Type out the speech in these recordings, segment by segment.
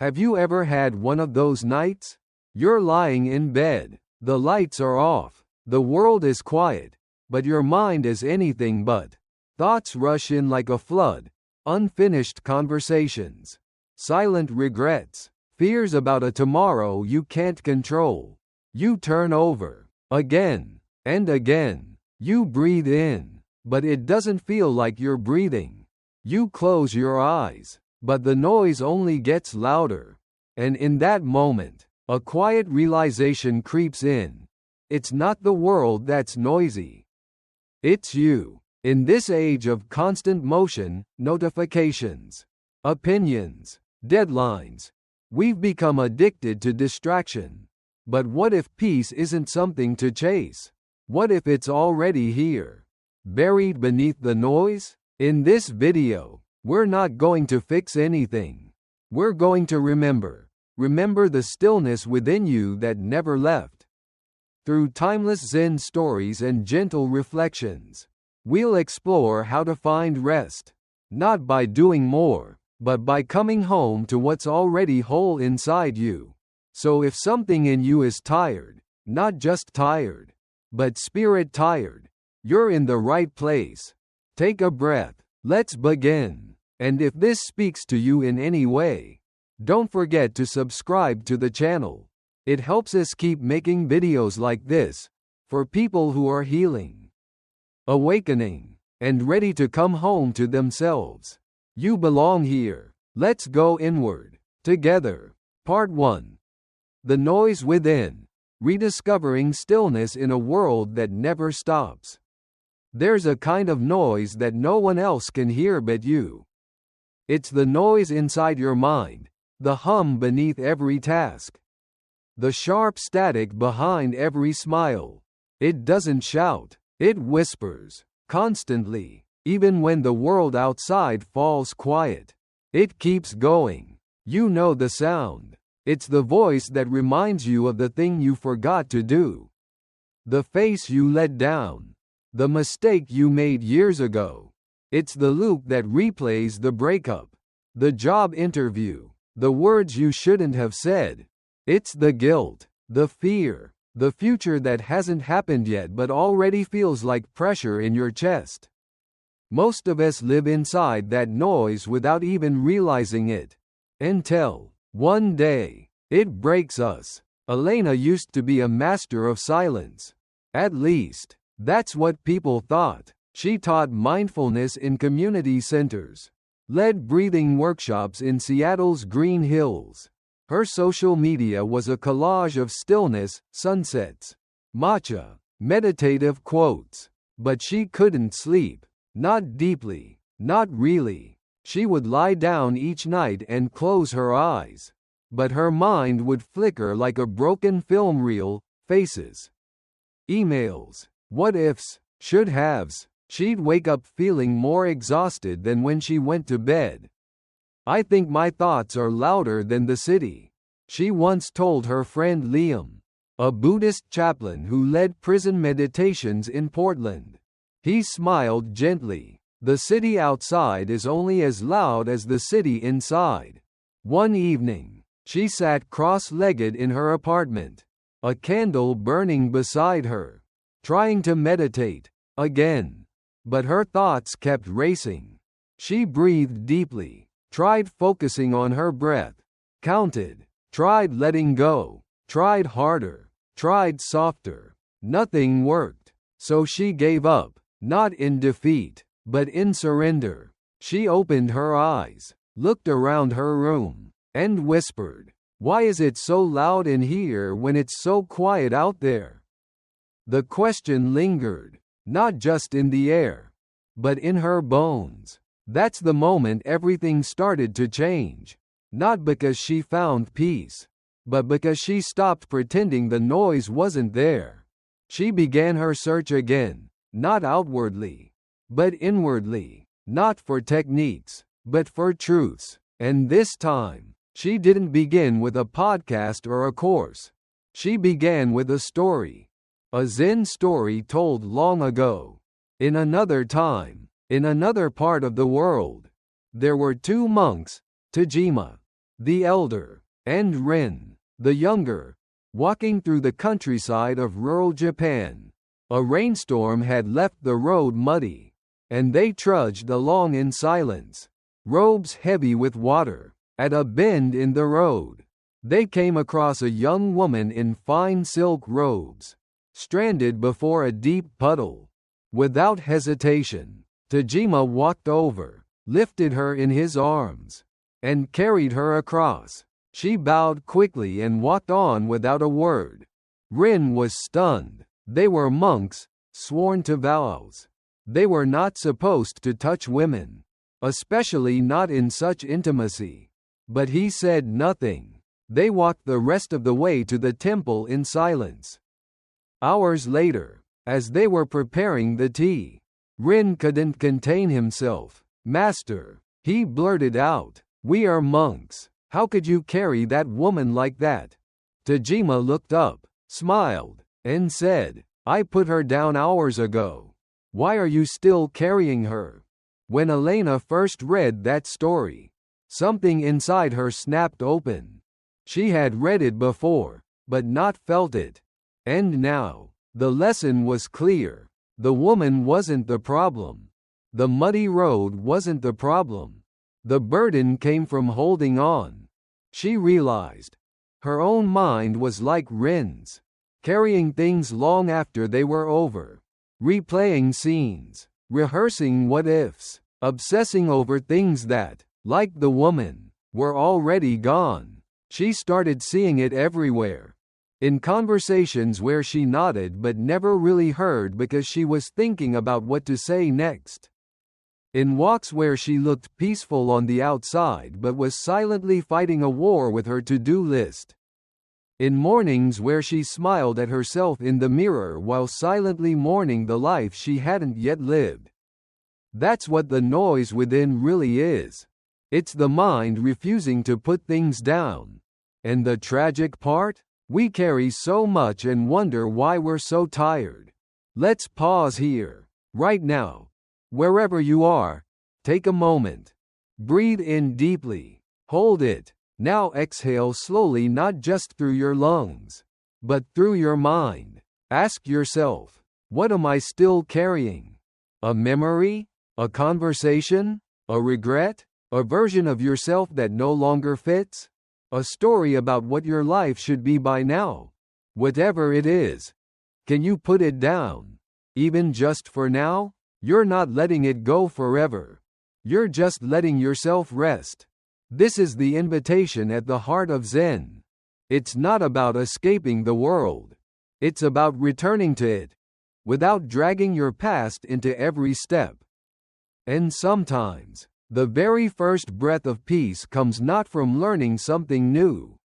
Have you ever had one of those nights? You're lying in bed, the lights are off, the world is quiet, but your mind is anything but. Thoughts rush in like a flood, unfinished conversations, silent regrets, fears about a tomorrow you can't control. You turn over, again, and again. You breathe in, but it doesn't feel like you're breathing. You close your eyes, but the noise only gets louder. And in that moment, a quiet realization creeps in. It's not the world that's noisy. It's you. In this age of constant motion, notifications, opinions, deadlines, we've become addicted to distraction. But what if peace isn't something to chase? What if it's already here, buried beneath the noise? In this video, we're not going to fix anything. We're going to remember the stillness within you that never left. Through timeless Zen stories and gentle reflections, we'll explore how to find rest, not by doing more, but by coming home to what's already whole inside you. So if something in you is tired, not just tired, but spirit tired, you're in the right place. Take a breath. Let's begin. And if this speaks to you in any way, don't forget to subscribe to the channel. It helps us keep making videos like this, for people who are healing, awakening, and ready to come home to themselves. You belong here. Let's go inward, together. Part 1. The Noise Within. Rediscovering stillness in a world that never stops. There's a kind of noise that no one else can hear but you. It's the noise inside your mind, the hum beneath every task, the sharp static behind every smile. It doesn't shout, it whispers, constantly, even when the world outside falls quiet. It keeps going. You know the sound. It's the voice that reminds you of the thing you forgot to do, the face you let down, the mistake you made years ago. It's the loop that replays the breakup, the job interview, the words you shouldn't have said. It's the guilt, the fear, the future that hasn't happened yet but already feels like pressure in your chest. Most of us live inside that noise without even realizing it. Until one day, it breaks us. Elena used to be a master of silence. At least, that's what people thought. She taught mindfulness in community centers, led breathing workshops in Seattle's Green Hills. Her social media was a collage of stillness, sunsets, matcha, meditative quotes. But she couldn't sleep. Not deeply, not really. She would lie down each night and close her eyes. But her mind would flicker like a broken film reel, faces, emails, what-ifs, should-haves. She'd wake up feeling more exhausted than when she went to bed. I think my thoughts are louder than the city, she once told her friend Liam, a Buddhist chaplain who led prison meditations in Portland. He smiled gently. The city outside is only as loud as the city inside. One evening, she sat cross-legged in her apartment, a candle burning beside her, trying to meditate again. But her thoughts kept racing. She breathed deeply, tried focusing on her breath, counted, tried letting go, tried harder, tried softer. Nothing worked. So she gave up, not in defeat, but in surrender. She opened her eyes, looked around her room, and whispered, "Why is it so loud in here when it's so quiet out there?" The question lingered, not just in the air, but in her bones. That's the moment everything started to change. Not because she found peace, but because she stopped pretending the noise wasn't there. She began her search again, not outwardly, but inwardly, not for techniques, but for truths. And this time, she didn't begin with a podcast or a course. She began with a story. A Zen story told long ago. In another time, in another part of the world, there were two monks, Tajima, the elder, and Rin, the younger, walking through the countryside of rural Japan. A rainstorm had left the road muddy, and they trudged along in silence, robes heavy with water. At a bend in the road, they came across a young woman in fine silk robes, stranded before a deep puddle. Without hesitation, Tajima walked over, lifted her in his arms, and carried her across. She bowed quickly and walked on without a word. Rin was stunned. They were monks, sworn to vows. They were not supposed to touch women, especially not in such intimacy. But he said nothing. They walked the rest of the way to the temple in silence. Hours later, as they were preparing the tea, Rin couldn't contain himself. "Master," he blurted out, "we are monks. How could you carry that woman like that?" Tajima looked up, smiled, and said, "I put her down hours ago. Why are you still carrying her?" When Elena first read that story, something inside her snapped open. She had read it before, but not felt it. And now, the lesson was clear. The woman wasn't the problem. The muddy road wasn't the problem. The burden came from holding on. She realized. Her own mind was like Rin's, carrying things long after they were over, replaying scenes, rehearsing what-ifs, obsessing over things that, like the woman, were already gone. She started seeing it everywhere. In conversations where she nodded but never really heard because she was thinking about what to say next. In walks where she looked peaceful on the outside but was silently fighting a war with her to-do list. In mornings where she smiled at herself in the mirror while silently mourning the life she hadn't yet lived. That's what the noise within really is. It's the mind refusing to put things down. And the tragic part? We carry so much and wonder why we're so tired. Let's pause here, right now. Wherever you are, take a moment. Breathe in deeply. Hold it. Now exhale slowly, not just through your lungs, but through your mind. Ask yourself, what am I still carrying? A memory? A conversation? A regret? A version of yourself that no longer fits? A story about what your life should be by now? Whatever it is, can you put it down? Even just for now? You're not letting it go forever. You're just letting yourself rest. This is the invitation at the heart of Zen. It's not about escaping the world. It's about returning to it, without dragging your past into every step. And sometimes, the very first breath of peace comes not from learning something new,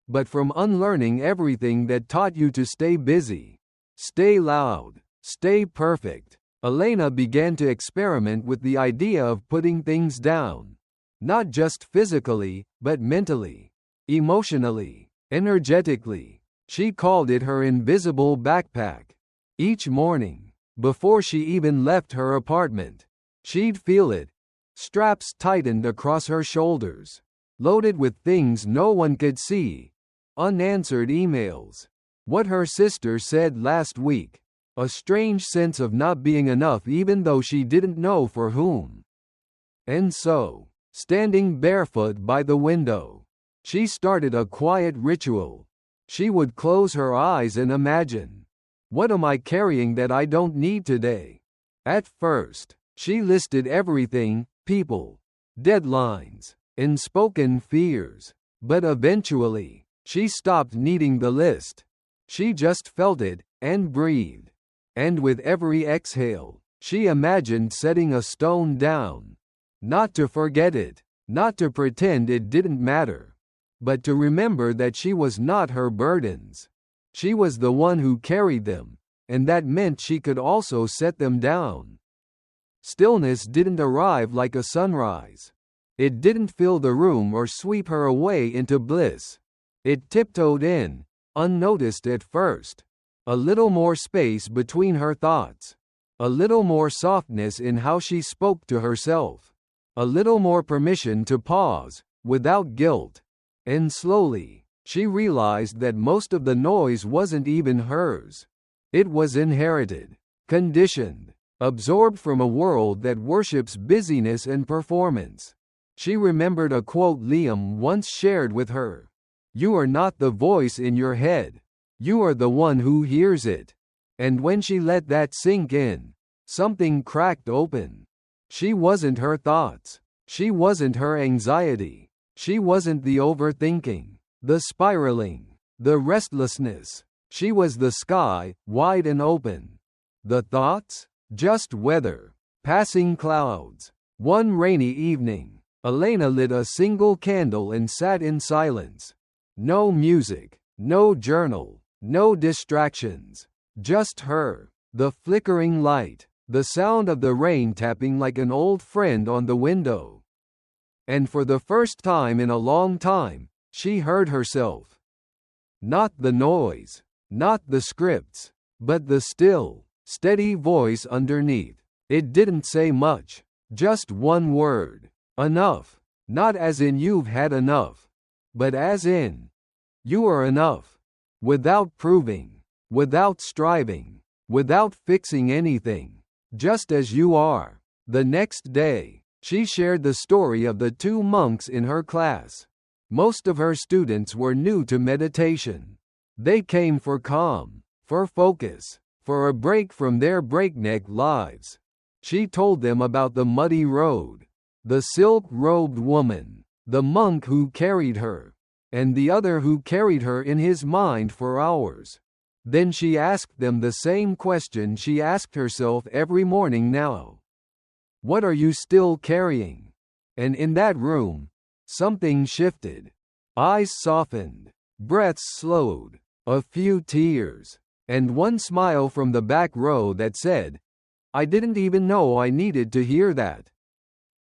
but from unlearning everything that taught you to stay busy, stay loud, stay perfect. Elena began to experiment with the idea of putting things down, not just physically, but mentally, emotionally, energetically. She called it her invisible backpack. Each morning, before she even left her apartment, she'd feel it. Straps tightened across her shoulders, loaded with things no one could see. Unanswered emails. What her sister said last week. A strange sense of not being enough even though she didn't know for whom. And so, standing barefoot by the window, she started a quiet ritual. She would close her eyes and imagine, what am I carrying that I don't need today? At first, she listed everything, people, deadlines, unspoken fears. But eventually, she stopped needing the list. She just felt it, and breathed. And with every exhale, she imagined setting a stone down. Not to forget it, not to pretend it didn't matter, but to remember that she was not her burdens. She was the one who carried them, and that meant she could also set them down. Stillness didn't arrive like a sunrise. It didn't fill the room or sweep her away into bliss. It tiptoed in, unnoticed at first. A little more space between her thoughts. A little more softness in how she spoke to herself. A little more permission to pause, without guilt. And slowly, she realized that most of the noise wasn't even hers. It was inherited, conditioned, absorbed from a world that worships busyness and performance. She remembered a quote Liam once shared with her. "You are not the voice in your head. You are the one who hears it." And when she let that sink in, something cracked open. She wasn't her thoughts. She wasn't her anxiety. She wasn't the overthinking, the spiraling, the restlessness. She was the sky, wide and open. The thoughts? Just weather. Passing clouds. One rainy evening, Elena lit a single candle and sat in silence. No music, no journal, no distractions. Just her, the flickering light, the sound of the rain tapping like an old friend on the window. And for the first time in a long time, she heard herself. Not the noise, not the scripts, but the still, steady voice underneath. It didn't say much, just one word. Enough. Not as in you've had enough, but as in, you are enough. Without proving, without striving, without fixing anything. Just as you are. The next day, she shared the story of the two monks in her class. Most of her students were new to meditation. They came for calm, for focus, for a break from their breakneck lives. She told them about the muddy road, the silk-robed woman, the monk who carried her, and the other who carried her in his mind for hours. Then she asked them the same question she asked herself every morning now. What are you still carrying? And in that room, something shifted. Eyes softened, breaths slowed, a few tears, and one smile from the back row that said, I didn't even know I needed to hear that.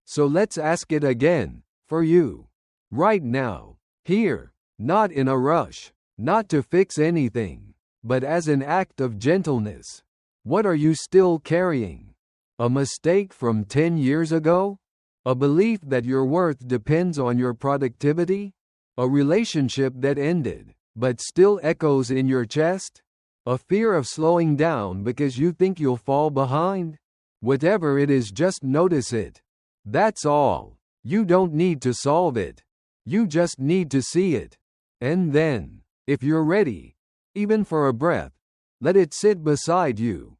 So let's ask it again, for you. Right now, here, not in a rush, not to fix anything, but as an act of gentleness. What are you still carrying? A mistake from 10 years ago? A belief that your worth depends on your productivity? A relationship that ended, but still echoes in your chest? A fear of slowing down because you think you'll fall behind? Whatever it is, just notice it. That's all. You don't need to solve it. You just need to see it. And then, if you're ready, even for a breath, let it sit beside you.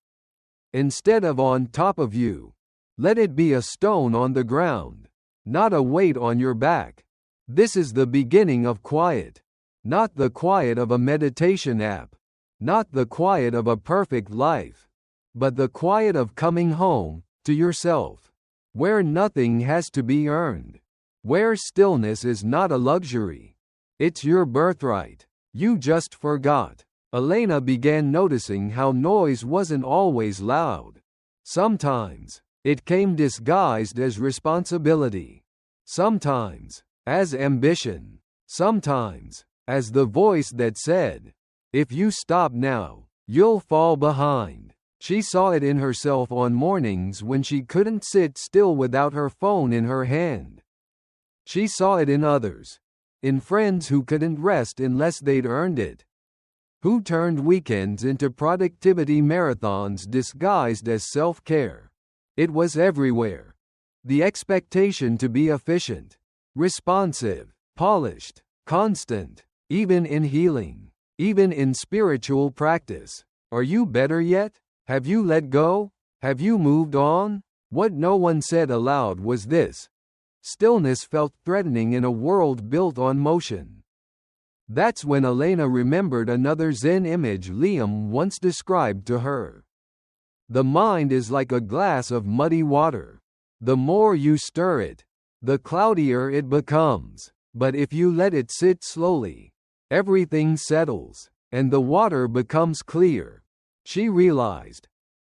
Instead of on top of you, let it be a stone on the ground, not a weight on your back. This is the beginning of quiet. Not the quiet of a meditation app. Not the quiet of a perfect life. But the quiet of coming home, to yourself. Where nothing has to be earned. Where stillness is not a luxury. It's your birthright. You just forgot. Elena began noticing how noise wasn't always loud. Sometimes, it came disguised as responsibility. Sometimes, as ambition. Sometimes, as the voice that said, if you stop now, you'll fall behind. She saw it in herself on mornings when she couldn't sit still without her phone in her hand. She saw it in others. In friends who couldn't rest unless they'd earned it. Who turned weekends into productivity marathons disguised as self-care. It was everywhere. The expectation to be efficient, responsive, polished, constant, even in healing, even in spiritual practice. Are you better yet? Have you let go? Have you moved on? What no one said aloud was this. Stillness felt threatening in a world built on motion. That's when Elena remembered another Zen image Liam once described to her. The mind is like a glass of muddy water. The more you stir it, the cloudier it becomes. But if you let it sit slowly, everything settles, and the water becomes clear. She realized.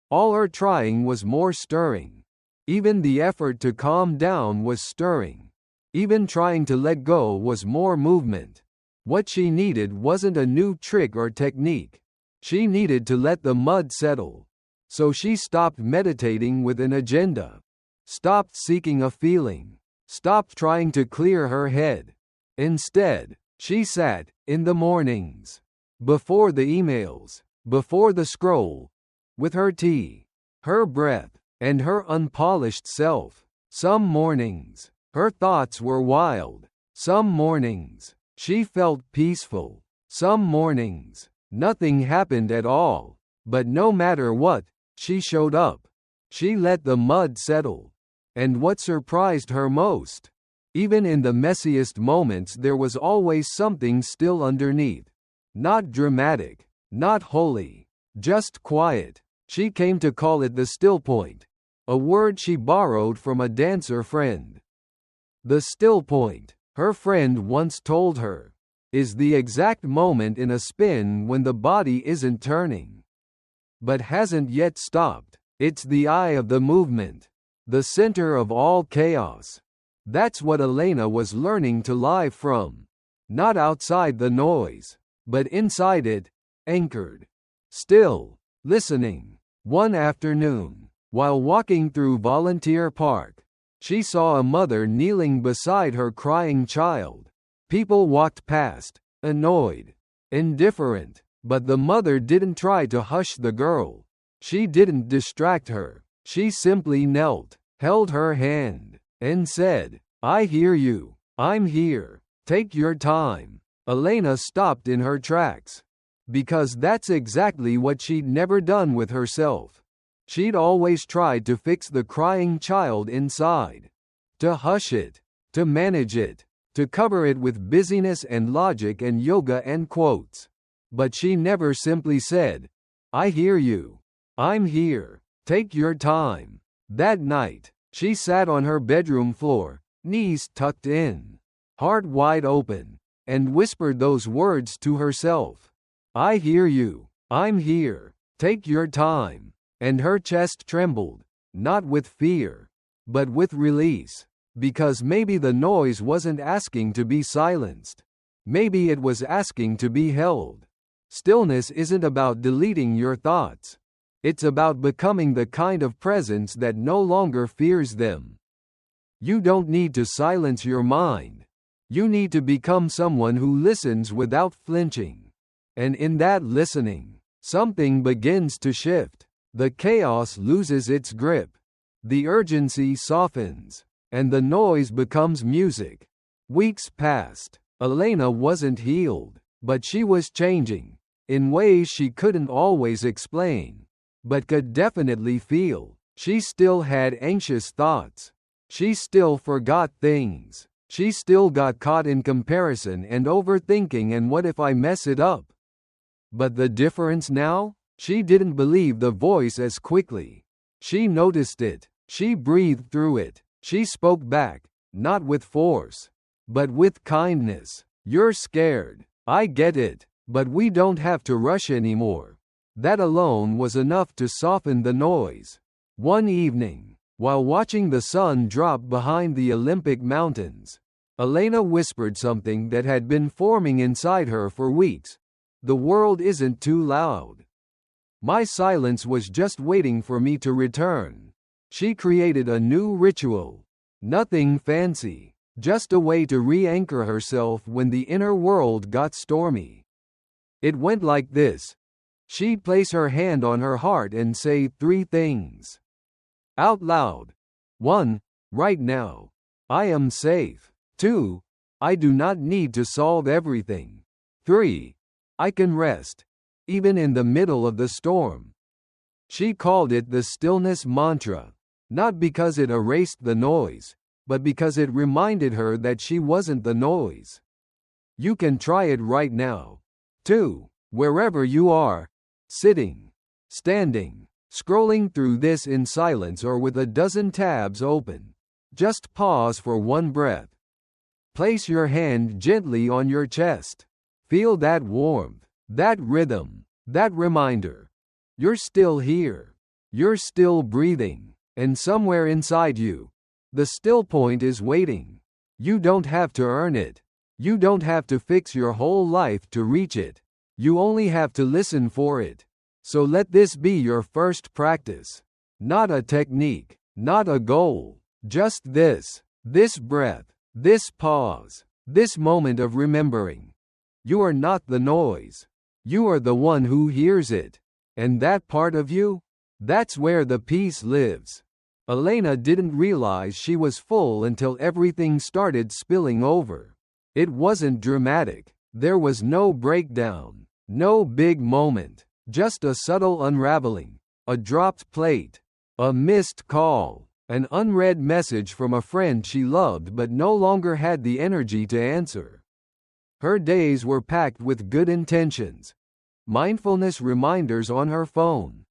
All her trying was more stirring. Even the effort to calm down was stirring. Even trying to let go was more movement. What she needed wasn't a new trick or technique. She needed to let the mud settle. So she stopped meditating with an agenda. Stopped seeking a feeling. Stopped trying to clear her head. Instead, she sat, in the mornings, before the emails, before the scroll, with her tea, her breath, and her unpolished self. Some mornings, her thoughts were wild. Some mornings, she felt peaceful. Some mornings, nothing happened at all. But no matter what, she showed up. She let the mud settle. And what surprised her most? Even in the messiest moments, there was always something still underneath. Not dramatic, not holy, just quiet. She came to call it the still point, a word she borrowed from a dancer friend. The still point, her friend once told her, is the exact moment in a spin when the body isn't turning, but hasn't yet stopped. It's the eye of the movement, the center of all chaos. That's what Elena was learning to live from. Not outside the noise, but inside it, anchored, still, listening. One afternoon, while walking through Volunteer Park, she saw a mother kneeling beside her crying child. People walked past, annoyed, indifferent, but the mother didn't try to hush the girl. She didn't distract her. She simply knelt, held her hand, and said, "I hear you. I'm here. Take your time." Elena stopped in her tracks. Because that's exactly what she'd never done with herself. She'd always tried to fix the crying child inside. To hush it. To manage it. To cover it with busyness and logic and yoga and quotes. But she never simply said, "I hear you. I'm here. Take your time." That night, she sat on her bedroom floor, knees tucked in, heart wide open, and whispered those words to herself. "I hear you. I'm here. Take your time." And her chest trembled, not with fear, but with release. Because maybe the noise wasn't asking to be silenced. Maybe it was asking to be held. Stillness isn't about deleting your thoughts. It's about becoming the kind of presence that no longer fears them. You don't need to silence your mind. You need to become someone who listens without flinching. And in that listening, something begins to shift. The chaos loses its grip. The urgency softens. And the noise becomes music. Weeks passed. Elena wasn't healed, but she was changing, in ways she couldn't always explain, but could definitely feel. She still had anxious thoughts. She still forgot things. She still got caught in comparison and overthinking and what if I mess it up? But the difference now? She didn't believe the voice as quickly. She noticed it. She breathed through it. She spoke back, not with force, but with kindness. "You're scared. I get it. But we don't have to rush anymore." That alone was enough to soften the noise. One evening, while watching the sun drop behind the Olympic mountains, Elena whispered something that had been forming inside her for weeks. "The world isn't too loud. My silence was just waiting for me to return." She created a new ritual. Nothing fancy, just a way to re-anchor herself when the inner world got stormy. It went like this. She'd place her hand on her heart and say 3 things. Out loud. 1. Right now. I am safe. 2. I do not need to solve everything. 3. I can rest, even in the middle of the storm. She called it the stillness mantra, not because it erased the noise, but because it reminded her that she wasn't the noise. You can try it right now. 2. Wherever you are, sitting, standing, scrolling through this in silence or with a dozen tabs open, just pause for one breath. Place your hand gently on your chest. Feel that warmth, that rhythm, that reminder. You're still here. You're still breathing. And somewhere inside you, the still point is waiting. You don't have to earn it. You don't have to fix your whole life to reach it. You only have to listen for it. So let this be your first practice. Not a technique, not a goal. Just this breath, this pause, This moment of remembering. You are not the noise. You are the one who hears it. And that part of you? That's where the peace lives. Elena didn't realize she was full until everything started spilling over. It wasn't dramatic. There was no breakdown, no big moment, just a subtle unraveling, a dropped plate, a missed call, an unread message from a friend she loved but no longer had the energy to answer. Her days were packed with good intentions. Mindfulness reminders on her phone.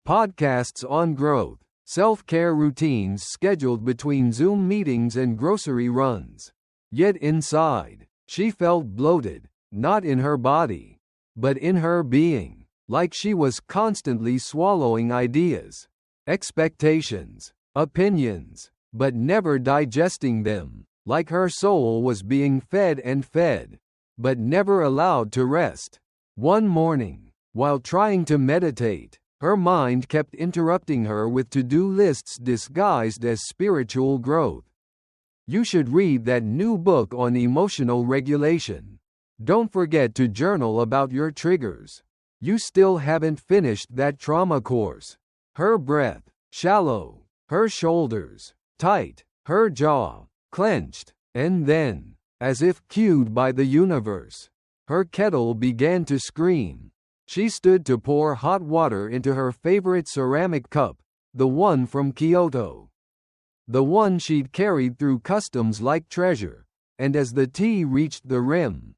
Podcasts on growth. Self-care routines scheduled between Zoom meetings and grocery runs. Yet inside, she felt bloated, not in her body, but in her being, like she was constantly swallowing ideas, expectations, opinions, but never digesting them, like her soul was being fed and fed, but never allowed to rest. One morning, while trying to meditate, her mind kept interrupting her with to-do lists disguised as spiritual growth. You should read that new book on emotional regulation. Don't forget to journal about your triggers. You still haven't finished that trauma course. Her breath, shallow. Her shoulders, tight. Her jaw, clenched. And then, as if cued by the universe, her kettle began to scream. She stood to pour hot water into her favorite ceramic cup, the one from Kyoto. The one she'd carried through customs like treasure, and as the tea reached the rim,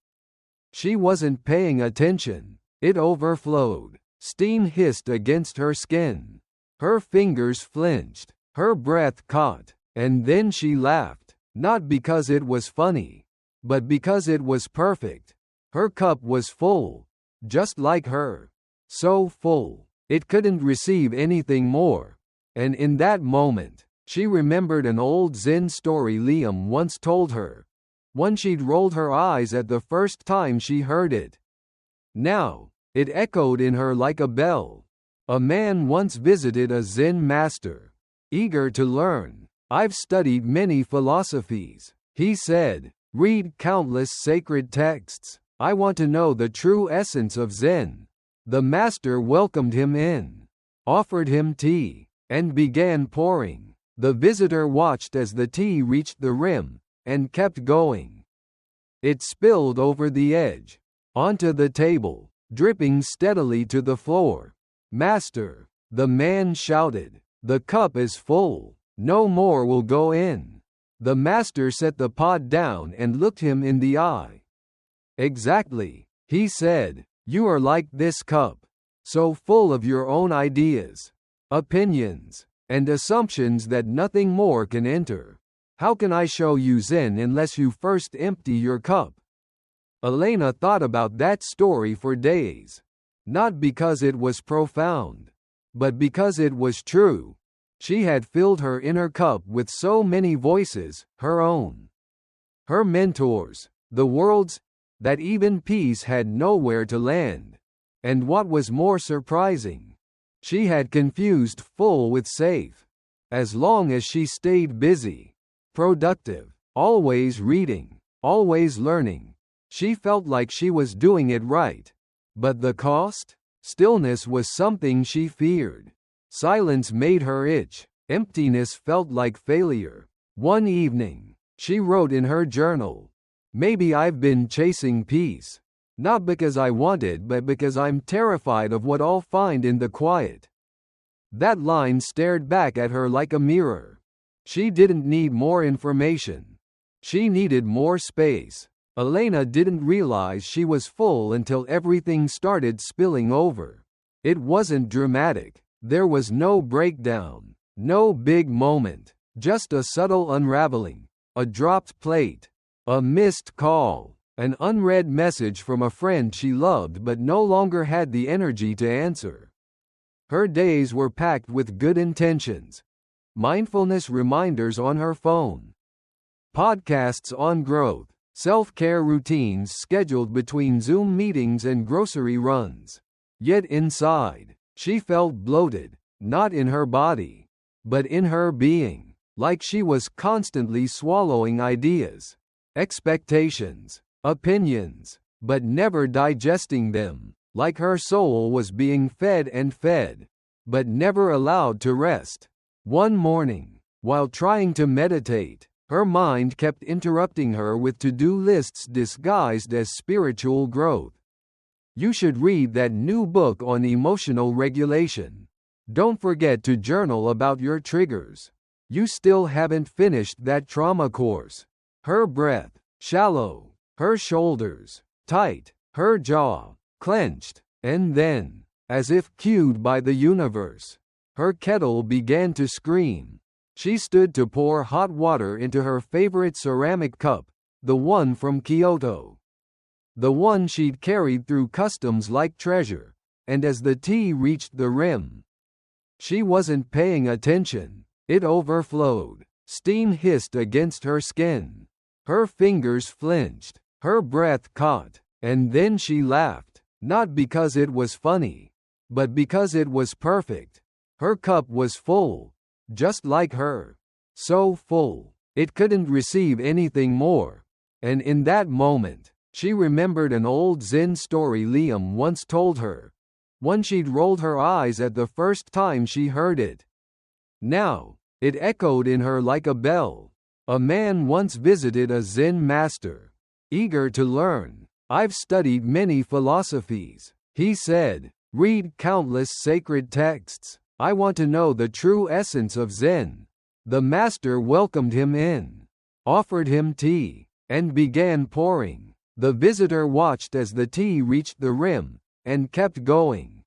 she wasn't paying attention. It overflowed. Steam hissed against her skin. Her fingers flinched. Her breath caught. And then she laughed, not because it was funny, but because it was perfect. Her cup was full. Just like her. So full, it couldn't receive anything more. And in that moment, she remembered an old Zen story Liam once told her. One she'd rolled her eyes at the first time she heard it. Now, it echoed in her like a bell. A man once visited a Zen master. Eager to learn. I've studied many philosophies, he said. Read countless sacred texts. I want to know the true essence of Zen. The master welcomed him in, offered him tea, and began pouring. The visitor watched as the tea reached the rim, and kept going. It spilled over the edge, onto the table, dripping steadily to the floor. Master, the man shouted, the cup is full. No more will go in. The master set the pot down and looked him in the eye. Exactly, he said, you are like this cup, so full of your own ideas, opinions, and assumptions that nothing more can enter. How can I show you Zen unless you first empty your cup? Elena thought about that story for days. Not because it was profound, but because it was true. She had filled her inner cup with so many voices, her own, her mentors, the world's, that even peace had nowhere to land. And what was more surprising, she had confused full with safe. As long as she stayed busy, productive, always reading, always learning, she felt like she was doing it right. But the cost? Stillness was something she feared. Silence made her itch. Emptiness felt like failure. One evening, she wrote in her journal, maybe I've been chasing peace. Not because I want it but because I'm terrified of what I'll find in the quiet. That line stared back at her like a mirror. She didn't need more information. She needed more space. Elena didn't realize she was full until everything started spilling over. It wasn't dramatic. There was no breakdown, no big moment, just a subtle unraveling, a dropped plate, a missed call, an unread message from a friend she loved but no longer had the energy to answer. Her days were packed with good intentions. Mindfulness reminders on her phone. Podcasts on growth. Self-care routines scheduled between Zoom meetings and grocery runs. Yet inside, she felt bloated, not in her body, but in her being, like she was constantly swallowing ideas, expectations, opinions, but never digesting them, like her soul was being fed and fed, but never allowed to rest. One morning, while trying to meditate, her mind kept interrupting her with to-do lists disguised as spiritual growth. You should read that new book on emotional regulation. Don't forget to journal about your triggers. You still haven't finished that trauma course. Her breath, shallow, her shoulders, tight, her jaw, clenched, and then, as if cued by the universe, her kettle began to scream. She stood to pour hot water into her favorite ceramic cup, the one from Kyoto. The one she'd carried through customs like treasure, and as the tea reached the rim, she wasn't paying attention. It overflowed. Steam hissed against her skin. Her fingers flinched. Her breath caught. And then she laughed. Not because it was funny, but because it was perfect. Her cup was full. Just like her. So full. It couldn't receive anything more. And in that moment, she remembered an old Zen story Liam once told her. One she'd rolled her eyes at the first time she heard it. Now, it echoed in her like a bell. A man once visited a Zen master. Eager to learn. "I've studied many philosophies," he said. "Read countless sacred texts. I want to know the true essence of Zen." The master welcomed him in, offered him tea, and began pouring. The visitor watched as the tea reached the rim, and kept going.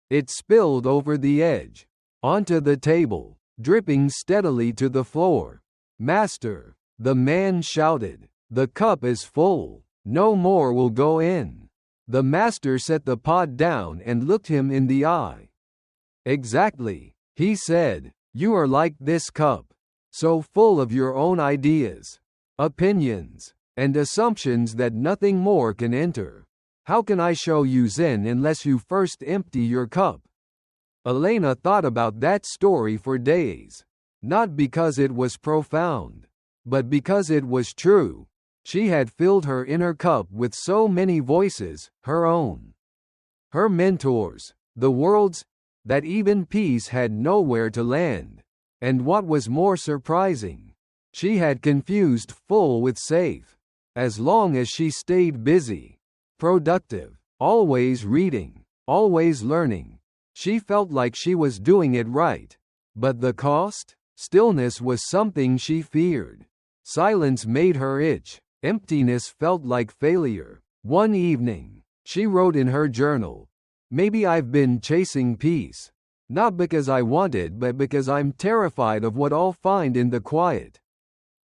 It spilled over the edge, onto the table, dripping steadily to the floor. "Master," the man shouted, "the cup is full. No more will go in." The master set the pot down and looked him in the eye. "Exactly," he said, "you are like this cup. So full of your own ideas, opinions, and assumptions that nothing more can enter. How can I show you Zen unless you first empty your cup?" Elena thought about that story for days. Not because it was profound, but because it was true. She had filled her inner cup with so many voices, her own, her mentors, the world's, that even peace had nowhere to land. And what was more surprising, she had confused full with safe. As long as she stayed busy, productive, always reading, always learning, she felt like she was doing it right. But the cost? Stillness was something she feared. Silence made her itch. Emptiness felt like failure. One evening, she wrote in her journal, "Maybe I've been chasing peace. Not because I want it but because I'm terrified of what I'll find in the quiet."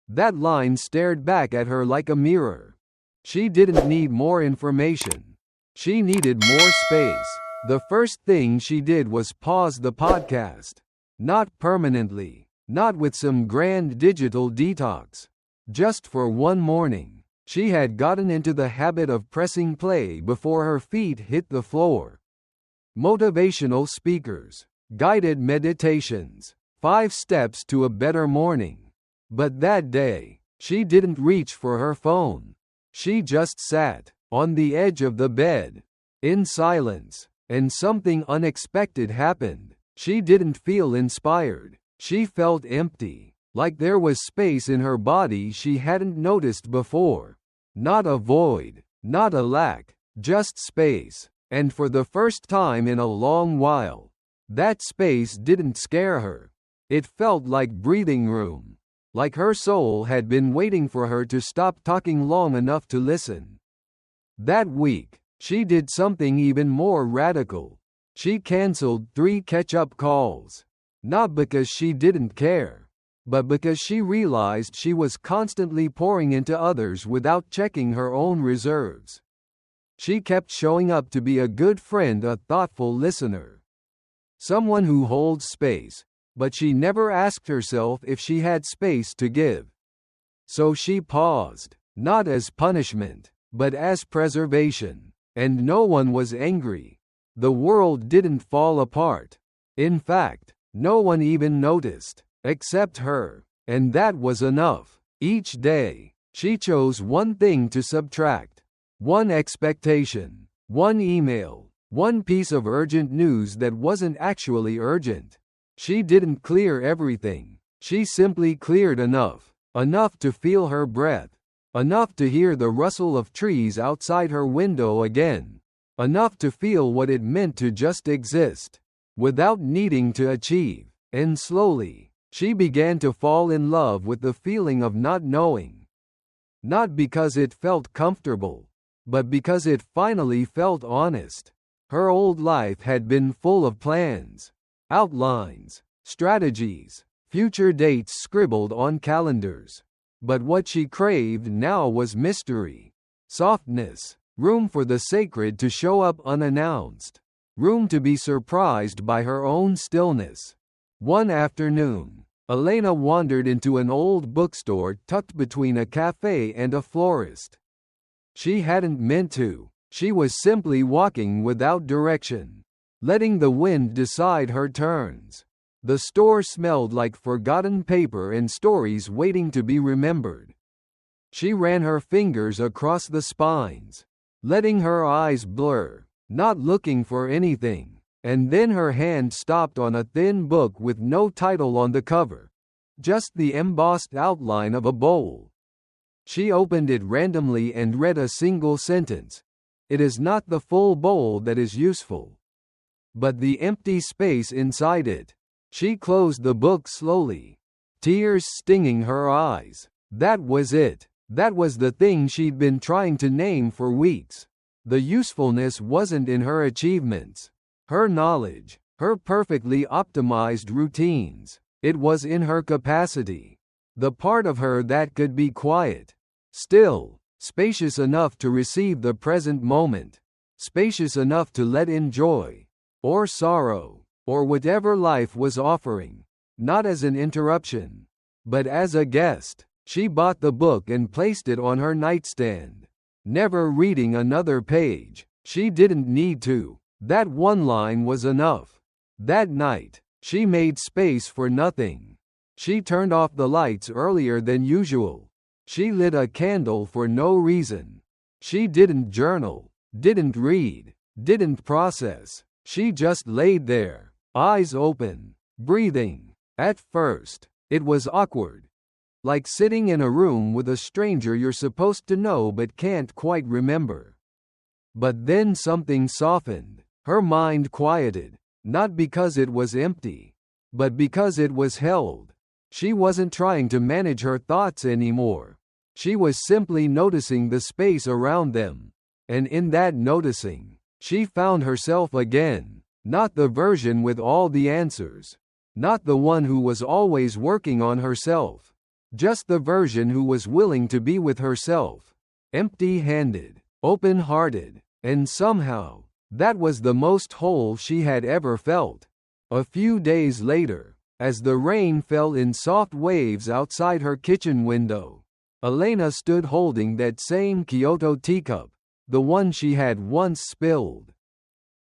That line stared back at her like a mirror. She didn't need more information. She needed more space. The first thing she did was pause the podcast. Not permanently. Not with some grand digital detox. Just for one morning, she had gotten into the habit of pressing play before her feet hit the floor. Motivational speakers, guided meditations, 5 steps to a better morning. But that day, she didn't reach for her phone. She just sat, on the edge of the bed, in silence, and something unexpected happened. She didn't feel inspired. She felt empty. Like there was space in her body she hadn't noticed before. Not a void, not a lack, just space. And for the first time in a long while, that space didn't scare her. It felt like breathing room. Like her soul had been waiting for her to stop talking long enough to listen. That week, she did something even more radical. She canceled 3 catch-up calls. Not because she didn't care, but because she realized she was constantly pouring into others without checking her own reserves. She kept showing up to be a good friend, a thoughtful listener, someone who holds space, but she never asked herself if she had space to give. So she paused, not as punishment, but as preservation. And no one was angry. The world didn't fall apart. In fact, no one even noticed. Except her. And that was enough. Each day, She chose one thing to subtract. One expectation. One email. One piece of urgent news that wasn't actually urgent. She didn't clear everything. She simply cleared enough. Enough to feel her breath. Enough to hear the rustle of trees outside her window again. Enough to feel what it meant to just exist, without needing to achieve. And slowly, she began to fall in love with the feeling of not knowing. Not because it felt comfortable, but because it finally felt honest. Her old life had been full of plans, outlines, strategies, future dates scribbled on calendars. But what she craved now was mystery, softness, room for the sacred to show up unannounced, room to be surprised by her own stillness. One afternoon, Elena wandered into an old bookstore tucked between a cafe and a florist. She hadn't meant to. She was simply walking without direction, letting the wind decide her turns. The store smelled like forgotten paper and stories waiting to be remembered. She ran her fingers across the spines, letting her eyes blur, not looking for anything, and then her hand stopped on a thin book with no title on the cover, just the embossed outline of a bowl. She opened it randomly and read a single sentence. It is not the full bowl that is useful, but the empty space inside it. She closed the book slowly, tears stinging her eyes. That was it. That was the thing she'd been trying to name for weeks. The usefulness wasn't in her achievements, her knowledge, her perfectly optimized routines. It was in her capacity. The part of her that could be quiet, still, spacious enough to receive the present moment, spacious enough to let in joy, or sorrow, or whatever life was offering, not as an interruption, but as a guest. She bought the book and placed it on her nightstand, never reading another page. She didn't need to. That one line was enough. That night, she made space for nothing. She turned off the lights earlier than usual. She lit a candle for no reason. She didn't journal, didn't read, didn't process. She just laid there, eyes open, breathing. At first, it was awkward. Like sitting in a room with a stranger you're supposed to know but can't quite remember. But then something softened. Her mind quieted, not because it was empty, but because it was held. She wasn't trying to manage her thoughts anymore. She was simply noticing the space around them. And in that noticing, she found herself again, not the version with all the answers, not the one who was always working on herself, just the version who was willing to be with herself, empty-handed, open-hearted, and somehow, that was the most whole she had ever felt. A few days later, as the rain fell in soft waves outside her kitchen window, Elena stood holding that same Kyoto teacup, the one she had once spilled.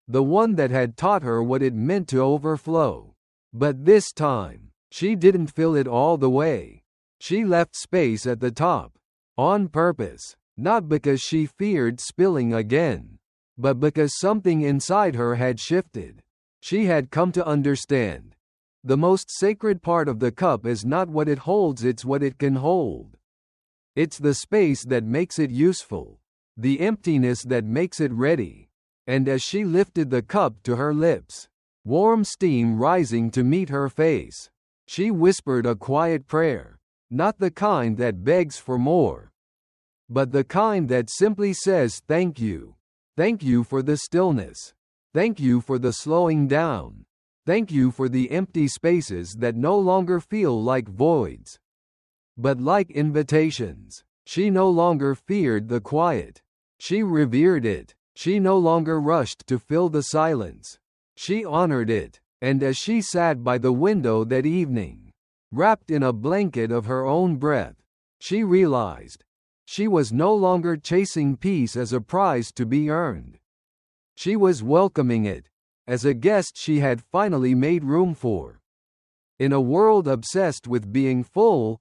The one that had taught her what it meant to overflow. But this time, she didn't fill it all the way. She left space at the top, on purpose, not because she feared spilling again, but because something inside her had shifted. She had come to understand. The most sacred part of the cup is not what it holds, it's what it can hold. It's the space that makes it useful, the emptiness that makes it ready. And as she lifted the cup to her lips, warm steam rising to meet her face, she whispered a quiet prayer, not the kind that begs for more, but the kind that simply says thank you. Thank you for the stillness. Thank you for the slowing down. Thank you for the empty spaces that no longer feel like voids, but like invitations. She no longer feared the quiet. She revered it. She no longer rushed to fill the silence. She honored it. And as she sat by the window that evening, wrapped in a blanket of her own breath, she realized she was no longer chasing peace as a prize to be earned. She was welcoming it as a guest she had finally made room for. In a world obsessed with being full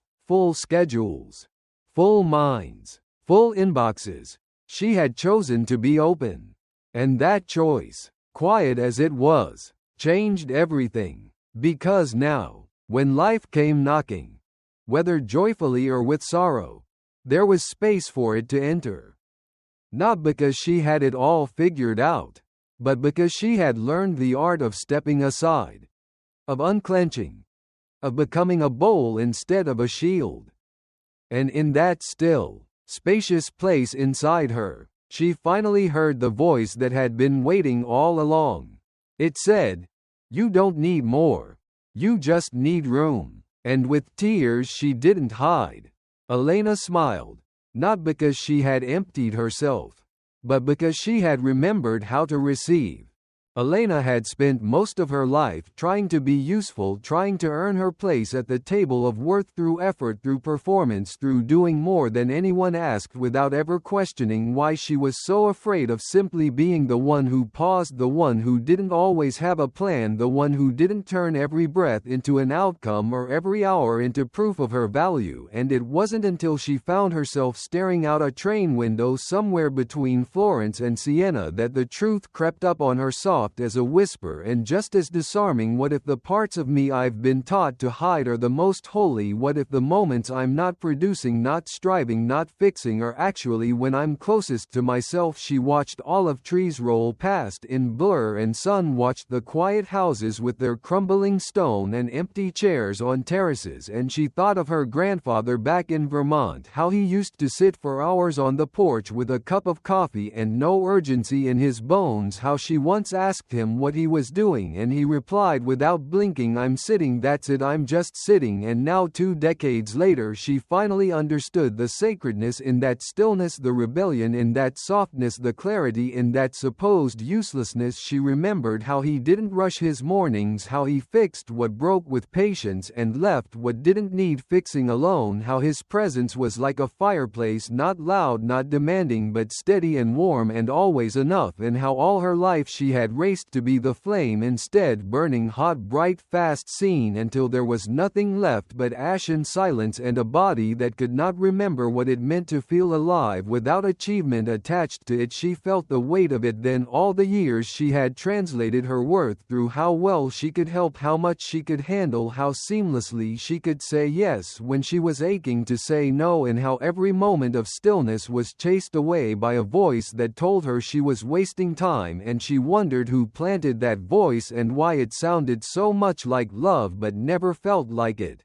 schedules, full minds, full inboxes. She had chosen to be open. And that choice, quiet as it was, changed everything. Because now, when life came knocking, whether joyfully or with sorrow, there was space for it to enter. Not because she had it all figured out, but because she had learned the art of stepping aside, of unclenching, of becoming a bowl instead of a shield. And in that still, spacious place inside her, she finally heard the voice that had been waiting all along. It said, "You don't need more. You just need room." And with tears she didn't hide, Elena smiled, not because she had emptied herself, but because she had remembered how to receive. Elena had spent most of her life trying to be useful, trying to earn her place at the table of worth through effort, through performance, through doing more than anyone asked, without ever questioning why she was so afraid of simply being the one who paused, the one who didn't always have a plan, the one who didn't turn every breath into an outcome or every hour into proof of her value. And it wasn't until she found herself staring out a train window somewhere between Florence and Siena that the truth crept up on her soft as a whisper and just as disarming. What if the parts of me I've been taught to hide are the most holy? What if the moments I'm not producing, not striving, not fixing are actually when I'm closest to myself? She watched olive trees roll past in blur, and sun watched the quiet houses with their crumbling stone and empty chairs on terraces, and she thought of her grandfather back in Vermont, how he used to sit for hours on the porch with a cup of coffee and no urgency in his bones, how she once asked him what he was doing and he replied without blinking, "I'm sitting, that's it, I'm just sitting." And now 2 decades later she finally understood the sacredness in that stillness, the rebellion in that softness, the clarity in that supposed uselessness. She remembered how he didn't rush his mornings, how he fixed what broke with patience and left what didn't need fixing alone, how his presence was like a fireplace, not loud, not demanding, but steady and warm and always enough, and how all her life she had raced to be the flame, instead burning hot, bright, fast, seen until there was nothing left but ash and silence and a body that could not remember what it meant to feel alive without achievement attached to it. She felt the weight of it then, all the years she had translated her worth through how well she could help, how much she could handle, how seamlessly she could say yes when she was aching to say no, and how every moment of stillness was chased away by a voice that told her she was wasting time, and she wondered who planted that voice and why it sounded so much like love but never felt like it.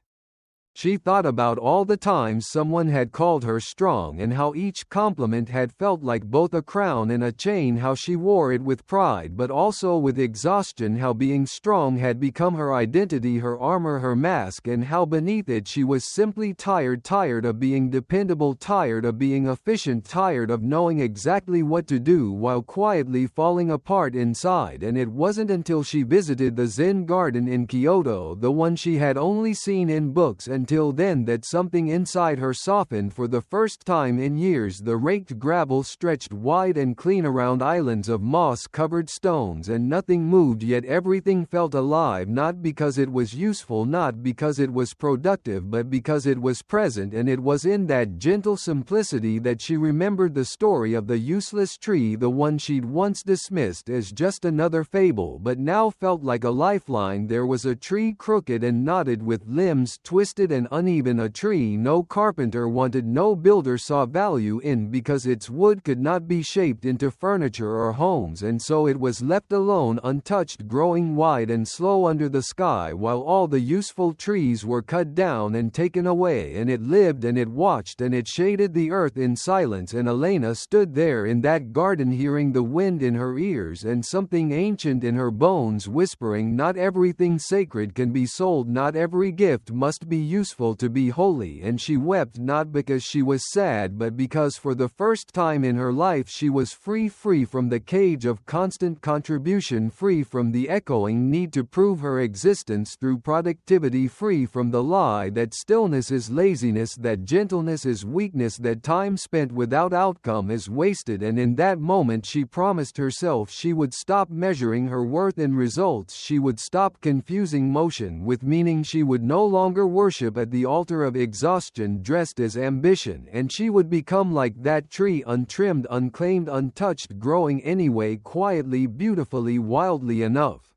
She thought about all the times someone had called her strong and how each compliment had felt like both a crown and a chain, how she wore it with pride but also with exhaustion, how being strong had become her identity, her armor, her mask, and how beneath it she was simply tired, tired of being dependable, tired of being efficient, tired of knowing exactly what to do while quietly falling apart inside. And it wasn't until she visited the Zen garden in Kyoto, the one she had only seen in books until then, that something inside her softened for the first time in years. The raked gravel stretched wide and clean around islands of moss-covered stones, and nothing moved, yet everything felt alive, not because it was useful, not because it was productive, but because it was present. And it was in that gentle simplicity that she remembered the story of the useless tree, the one she'd once dismissed as just another fable, but now felt like a lifeline. There was a tree crooked and knotted, with limbs twisted and uneven, a tree no carpenter wanted, no builder saw value in, because its wood could not be shaped into furniture or homes, and so it was left alone, untouched, growing wide and slow under the sky, while all the useful trees were cut down and taken away. And it lived and it watched and it shaded the earth in silence. And Elena stood there in that garden, hearing the wind in her ears and something ancient in her bones whispering, not everything sacred can be sold, not every gift must be useful to be holy. And she wept, not because she was sad, but because for the first time in her life she was free from the cage of constant contribution, free from the echoing need to prove her existence through productivity, free from the lie that stillness is laziness, that gentleness is weakness, that time spent without outcome is wasted. And in that moment she promised herself she would stop measuring her worth in results, she would stop confusing motion with meaning, she would no longer worship worship at the altar of exhaustion dressed as ambition, and she would become like that tree, untrimmed, unclaimed, untouched, growing anyway, quietly, beautifully, wildly enough.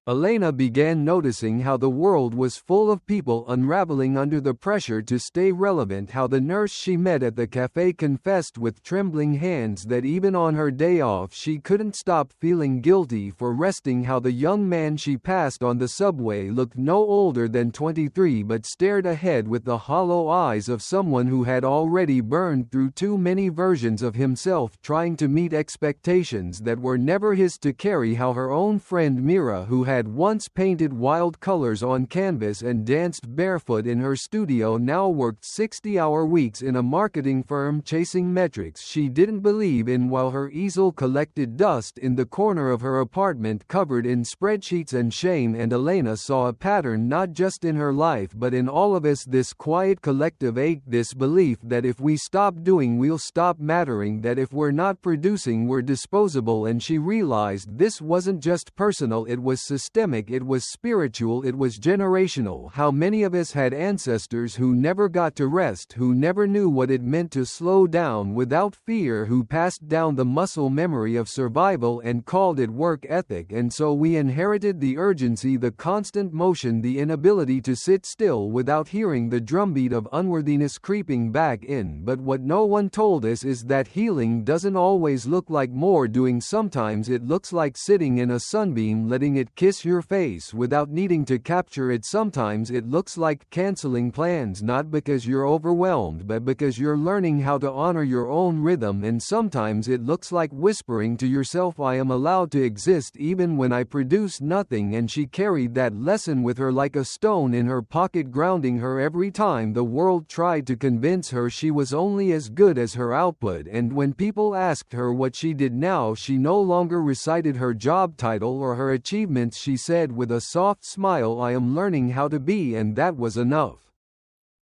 Elena began noticing how the world was full of people unraveling under the pressure to stay relevant, how the nurse she met at the cafe confessed with trembling hands that even on her day off she couldn't stop feeling guilty for resting, how the young man she passed on the subway looked no older than 23 but stared ahead with the hollow eyes of someone who had already burned through too many versions of himself trying to meet expectations that were never his to carry, how her own friend Mira, who had once painted wild colors on canvas and danced barefoot in her studio, now worked 60-hour weeks in a marketing firm chasing metrics she didn't believe in, while her easel collected dust in the corner of her apartment covered in spreadsheets and shame. And Elena saw a pattern not just in her life but in all of us, this quiet collective ache, this belief that if we stop doing we'll stop mattering, that if we're not producing we're disposable. And she realized this wasn't just personal, it was systemic, it was spiritual, it was generational. How many of us had ancestors who never got to rest, who never knew what it meant to slow down without fear, who passed down the muscle memory of survival and called it work ethic, and so we inherited the urgency, the constant motion, the inability to sit still without hearing the drumbeat of unworthiness creeping back in. But what no one told us is that healing doesn't always look like more doing. Sometimes it looks like sitting in a sunbeam, letting it kiss your face without needing to capture it. Sometimes it looks like canceling plans, not because you're overwhelmed but because you're learning how to honor your own rhythm. And sometimes it looks like whispering to yourself, I am allowed to exist even when I produce nothing. And she carried that lesson with her like a stone in her pocket, grounding her every time the world tried to convince her she was only as good as her output. And when people asked her what she did now, she no longer recited her job title or her achievements. She said with a soft smile, I am learning how to be, and that was enough.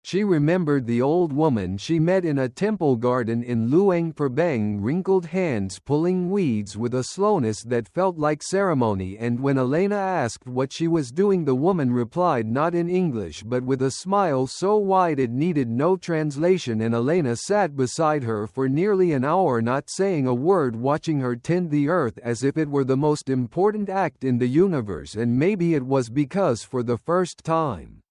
She remembered the old woman she met in a temple garden in Luang Prabang, wrinkled hands pulling weeds with a slowness that felt like ceremony. And when Elena asked what she was doing, the woman replied not in English but with a smile so wide it needed no translation. And Elena sat beside her for nearly an hour, not saying a word, watching her tend the earth as if it were the most important act in the universe. And maybe it was because for the first time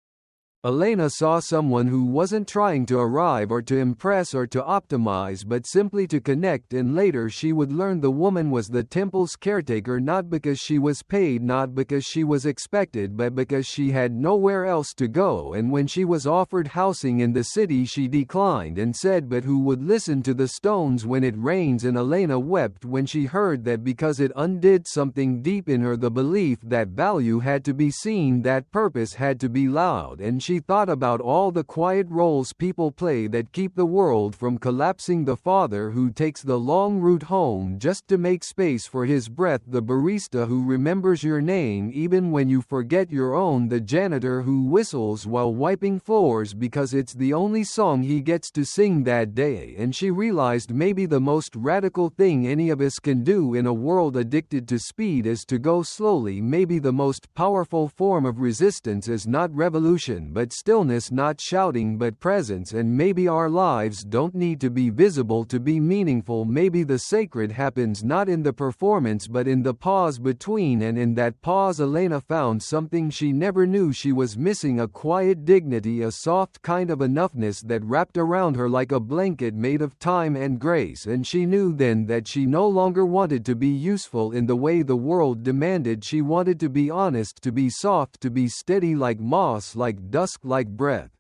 Elena saw someone who wasn't trying to arrive or to impress or to optimize but simply to connect. And later she would learn the woman was the temple's caretaker, not because she was paid, not because she was expected, but because she had nowhere else to go. And when she was offered housing in the city she declined and said, but who would listen to the stones when it rains? And Elena wept when she heard that, because it undid something deep in her, the belief that value had to be seen, that purpose had to be loud. And she thought about all the quiet roles people play that keep the world from collapsing. The father who takes the long route home just to make space for his breath, the barista who remembers your name even when you forget your own, the janitor who whistles while wiping floors because it's the only song he gets to sing that day. And she realized maybe the most radical thing any of us can do in a world addicted to speed is to go slowly. Maybe the most powerful form of resistance is not revolution but stillness, not shouting but presence. And maybe our lives don't need to be visible to be meaningful. Maybe the sacred happens not in the performance but in the pause between. And in that pause Elena found something she never knew she was missing, a quiet dignity, a soft kind of enoughness that wrapped around her like a blanket made of time and grace. And she knew then that she no longer wanted to be useful in the way the world demanded. She wanted to be honest, to be soft, to be steady like moss, like dusk, like breath.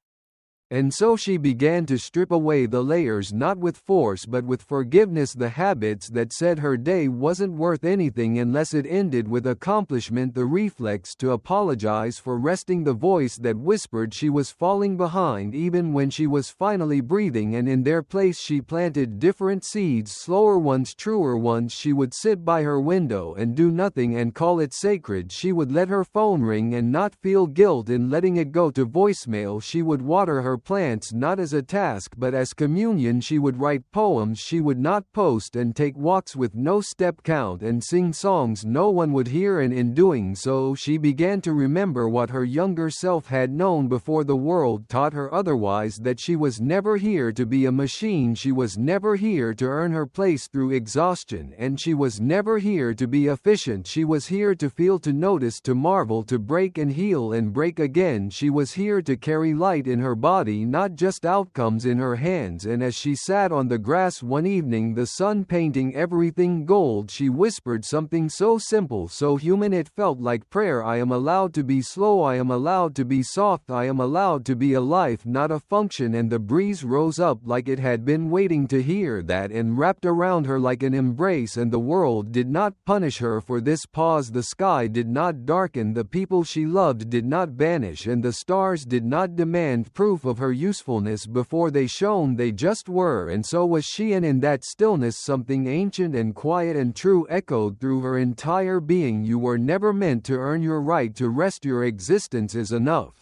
And so she began to strip away the layers, not with force but with forgiveness, the habits that said her day wasn't worth anything unless it ended with accomplishment, the reflex to apologize for resting, the voice that whispered she was falling behind even when she was finally breathing. And in their place she planted different seeds, slower ones, truer ones. She would sit by her window and do nothing and call it sacred. She would let her phone ring and not feel guilt in letting it go to voicemail. She would water her plants not as a task but as communion. She would write poems she would not post and take walks with no step count and sing songs no one would hear, and in doing so she began to remember what her younger self had known before the world taught her otherwise, that she was never here to be a machine, she was never here to earn her place through exhaustion, and she was never here to be efficient. She was here to feel, to notice, to marvel, to break and heal and break again. She was here to carry light in her body, not just outcomes in her hands. And as she sat on the grass one evening, the sun painting everything gold, she whispered something so simple, so human, it felt like prayer. I am allowed to be slow, I am allowed to be soft, I am allowed to be a life, not a function. And the breeze rose up like it had been waiting to hear that, and wrapped around her like an embrace. And the world did not punish her for this pause, the sky did not darken, the people she loved did not vanish, and the stars did not demand proof of her usefulness before they shone, they just were. And so was she, and in that stillness something ancient and quiet and true echoed through her entire being. You were never meant to earn your right to rest, your existence is enough.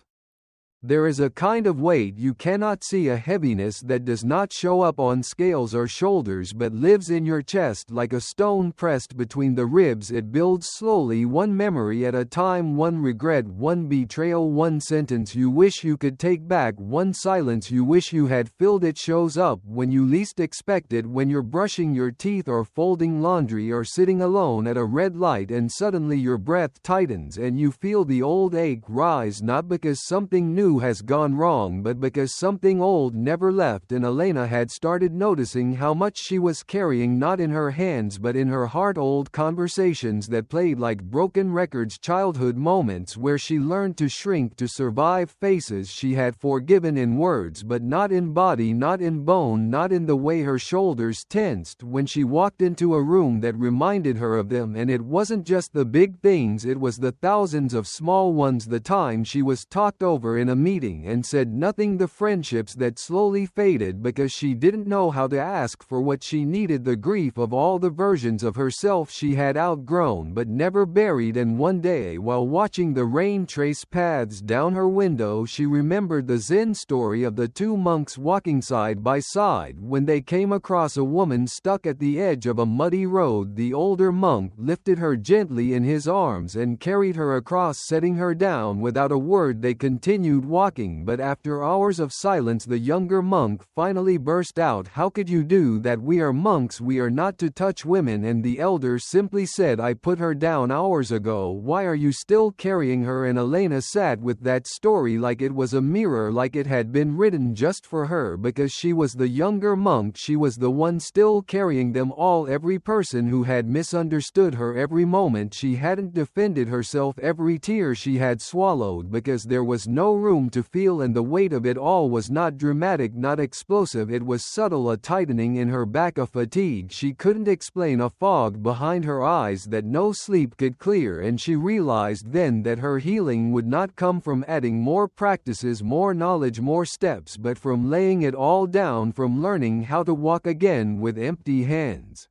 There is a kind of weight you cannot see, a heaviness that does not show up on scales or shoulders but lives in your chest like a stone pressed between the ribs. It builds slowly, one memory at a time, one regret, one betrayal, one sentence you wish you could take back, one silence you wish you had filled. It shows up when you least expect it, when you're brushing your teeth or folding laundry or sitting alone at a red light, and suddenly your breath tightens and you feel the old ache rise, not because something new has gone wrong but because something old never left. And Elena had started noticing how much she was carrying, not in her hands but in her heart, old conversations that played like broken records, childhood moments where she learned to shrink to survive, faces she had forgiven in words but not in body, not in bone, not in the way her shoulders tensed when she walked into a room that reminded her of them. And it wasn't just the big things, it was the thousands of small ones, the time she was talked over in a meeting and said nothing, the friendships that slowly faded because she didn't know how to ask for what she needed, the grief of all the versions of herself she had outgrown but never buried. And one day, while watching the rain trace paths down her window, she remembered the Zen story of the two monks walking side by side when they came across a woman stuck at the edge of a muddy road. The older monk lifted her gently in his arms and carried her across, setting her down without a word. They continued walking, but after hours of silence the younger monk finally burst out, "How could you do that? We are monks, we are not to touch women." And the elder simply said, "I put her down hours ago, why are you still carrying her?" And Elena sat with that story like it was a mirror, like it had been written just for her, because she was the younger monk, she was the one still carrying them all, every person who had misunderstood her, every moment she hadn't defended herself, every tear she had swallowed because there was no room to feel. And the weight of it all was not dramatic, not explosive, it was subtle, a tightening in her back, a fatigue she couldn't explain, a fog behind her eyes that no sleep could clear. And she realized then that her healing would not come from adding more practices, more knowledge, more steps, but from laying it all down, from learning how to walk again with empty hands.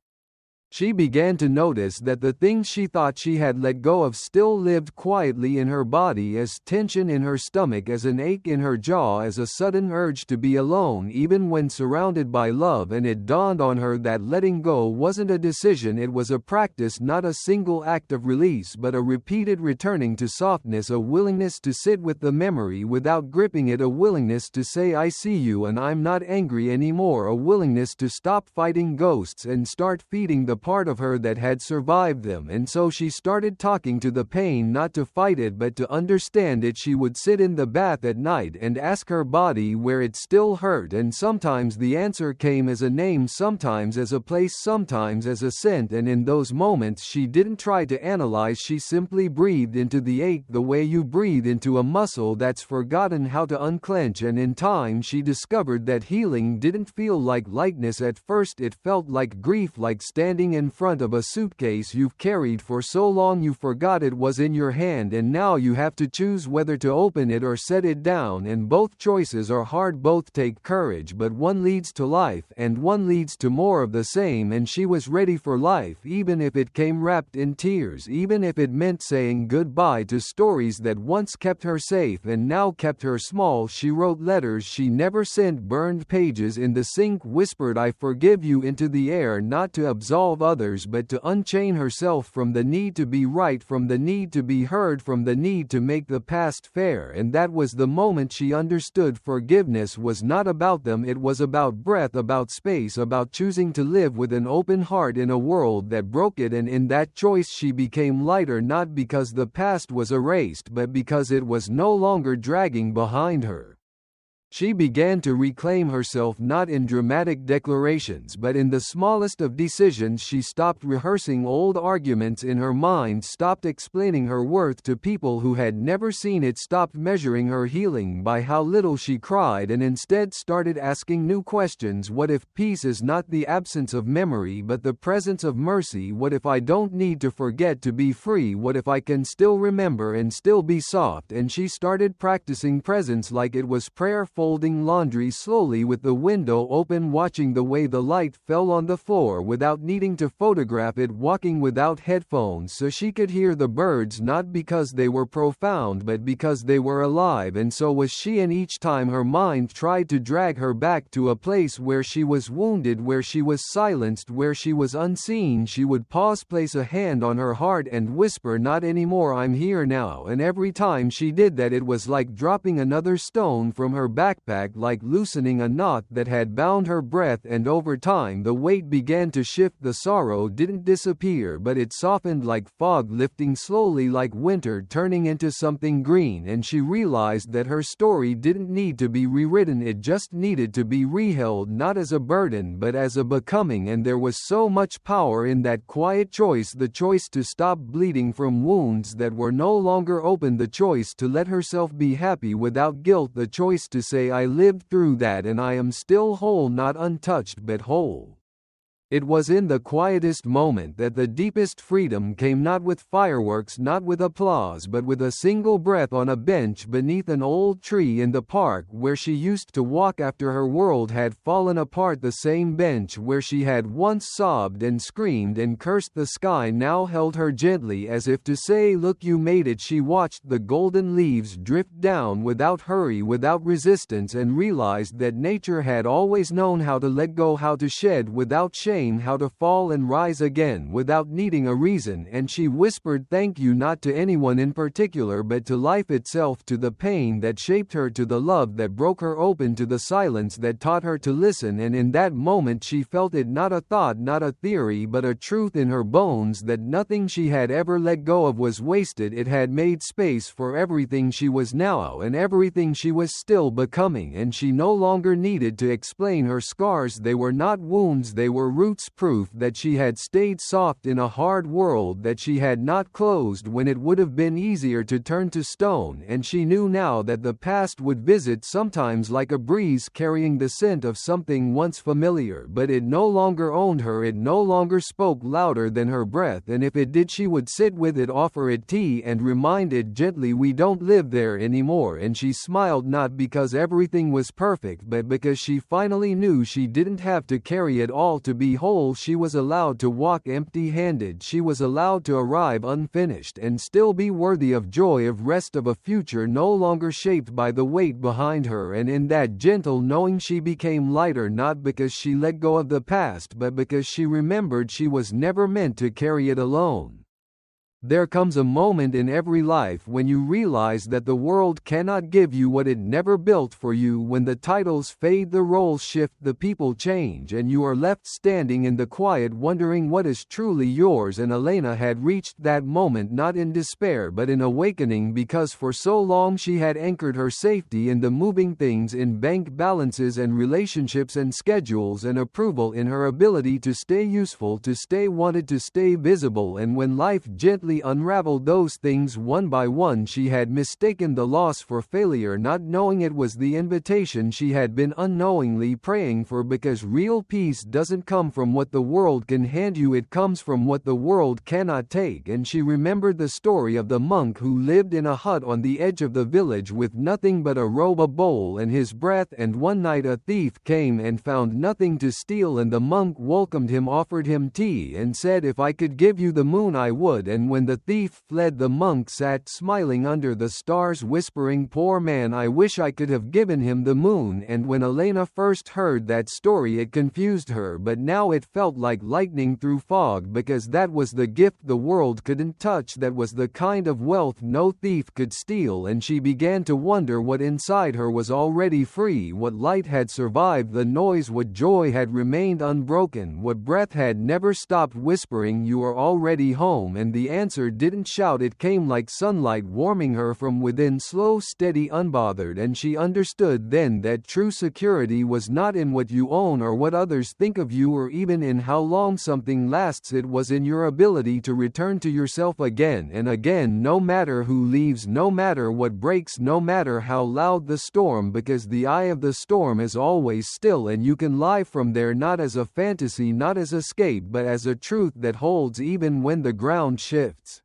She began to notice that the things she thought she had let go of still lived quietly in her body, as tension in her stomach, as an ache in her jaw, as a sudden urge to be alone even when surrounded by love. And it dawned on her that letting go wasn't a decision, it was a practice, not a single act of release but a repeated returning to softness, a willingness to sit with the memory without gripping it, a willingness to say, "I see you and I'm not angry anymore," a willingness to stop fighting ghosts and start feeding the part of her that had survived them. And so she started talking to the pain, not to fight it but to understand it. She would sit in the bath at night and ask her body where it still hurt, and sometimes the answer came as a name, sometimes as a place, sometimes as a scent. And in those moments she didn't try to analyze, she simply breathed into the ache the way you breathe into a muscle that's forgotten how to unclench. And in time she discovered that healing didn't feel like lightness at first, it felt like grief, like standing sitting in front of a suitcase you've carried for so long you forgot it was in your hand, and now you have to choose whether to open it or set it down, and both choices are hard. Both take courage, but one leads to life and one leads to more of the same, and she was ready for life, even if it came wrapped in tears, even if it meant saying goodbye to stories that once kept her safe and now kept her small. She wrote letters she never sent, burned pages in the sink, whispered "I forgive you" into the air, not to absolve others but to unchain herself from the need to be right, from the need to be heard, from the need to make the past fair. And that was the moment she understood forgiveness was not about them, it was about breath, about space, about choosing to live with an open heart in a world that broke it. And in that choice she became lighter, not because the past was erased but because it was no longer dragging behind her. She began to reclaim herself, not in dramatic declarations but in the smallest of decisions. She stopped rehearsing old arguments in her mind, stopped explaining her worth to people who had never seen it, stopped measuring her healing by how little she cried, and instead started asking new questions. What if peace is not the absence of memory but the presence of mercy? What if I don't need to forget to be free? What if I can still remember and still be soft? And she started practicing presence like it was prayer, folding laundry slowly with the window open, watching the way the light fell on the floor without needing to photograph it, walking without headphones so she could hear the birds, not because they were profound but because they were alive, and so was she. And each time her mind tried to drag her back to a place where she was wounded, where she was silenced, where she was unseen, she would pause, place a hand on her heart and whisper, "Not anymore, I'm here now." And every time she did that, it was like dropping another stone from her backpack, like loosening a knot that had bound her breath. And over time the weight began to shift. The sorrow didn't disappear but it softened, like fog lifting slowly, like winter turning into something green. And she realized that her story didn't need to be rewritten, it just needed to be reheld, not as a burden but as a becoming. And there was so much power in that quiet choice, the choice to stop bleeding from wounds that were no longer open, the choice to let herself be happy without guilt, the choice to say, "I lived through that and I am still whole, not untouched but whole." It was in the quietest moment that the deepest freedom came, not with fireworks, not with applause, but with a single breath on a bench beneath an old tree in the park where she used to walk after her world had fallen apart. The same bench where she had once sobbed and screamed and cursed the sky now held her gently, as if to say, "Look, you made it." She watched the golden leaves drift down without hurry, without resistance, and realized that nature had always known how to let go, how to shed without shame, how to fall and rise again without needing a reason. And she whispered thank you, not to anyone in particular but to life itself, to the pain that shaped her, to the love that broke her open, to the silence that taught her to listen. And in that moment she felt it, not a thought, not a theory, but a truth in her bones, that nothing she had ever let go of was wasted. It had made space for everything she was now and everything she was still becoming. And she no longer needed to explain her scars. They were not wounds, they were roots, proof that she had stayed soft in a hard world, that she had not closed when it would have been easier to turn to stone. And she knew now that the past would visit sometimes like a breeze, carrying the scent of something once familiar, but it no longer owned her, it no longer spoke louder than her breath. And if it did, she would sit with it, offer it tea, and remind it gently, "We don't live there anymore." And she smiled, not because everything was perfect but because she finally knew she didn't have to carry it all to be whole. She was allowed to walk empty-handed, she was allowed to arrive unfinished and still be worthy of joy, of rest, of a future no longer shaped by the weight behind her. And in that gentle knowing she became lighter, not because she let go of the past but because she remembered she was never meant to carry it alone. There comes a moment in every life when you realize that the world cannot give you what it never built for you. When the titles fade, the roles shift, the people change, and you are left standing in the quiet wondering what is truly yours. And Elena had reached that moment not in despair but in awakening, because for so long she had anchored her safety in the moving things, in bank balances and relationships and schedules and approval, in her ability to stay useful, to stay wanted, to stay visible. And when life gently slowly unraveled those things one by one. She had mistaken the loss for failure, not knowing it was the invitation she had been unknowingly praying for, because real peace doesn't come from what the world can hand you, it comes from what the world cannot take. And she remembered the story of the monk who lived in a hut on the edge of the village with nothing but a robe, a bowl, and his breath, and one night a thief came and found nothing to steal, and the monk welcomed him, offered him tea, and said, "If I could give you the moon I would." And when the thief fled, the monk sat smiling under the stars, whispering, "Poor man, I wish I could have given him the moon." And when Elena first heard that story, it confused her, but now it felt like lightning through fog, because that was the gift the world couldn't touch, that was the kind of wealth no thief could steal. And she began to wonder what inside her was already free, what light had survived the noise, what joy had remained unbroken, what breath had never stopped whispering, "You are already home." And the answer didn't shout, it came like sunlight warming her from within, slow, steady, unbothered. And she understood then that true security was not in what you own or what others think of you, or even in how long something lasts. It was in your ability to return to yourself again and again, no matter who leaves, no matter what breaks, no matter how loud the storm, because the eye of the storm is always still, and you can lie from there, not as a fantasy, not as escape, but as a truth that holds even when the ground shifts.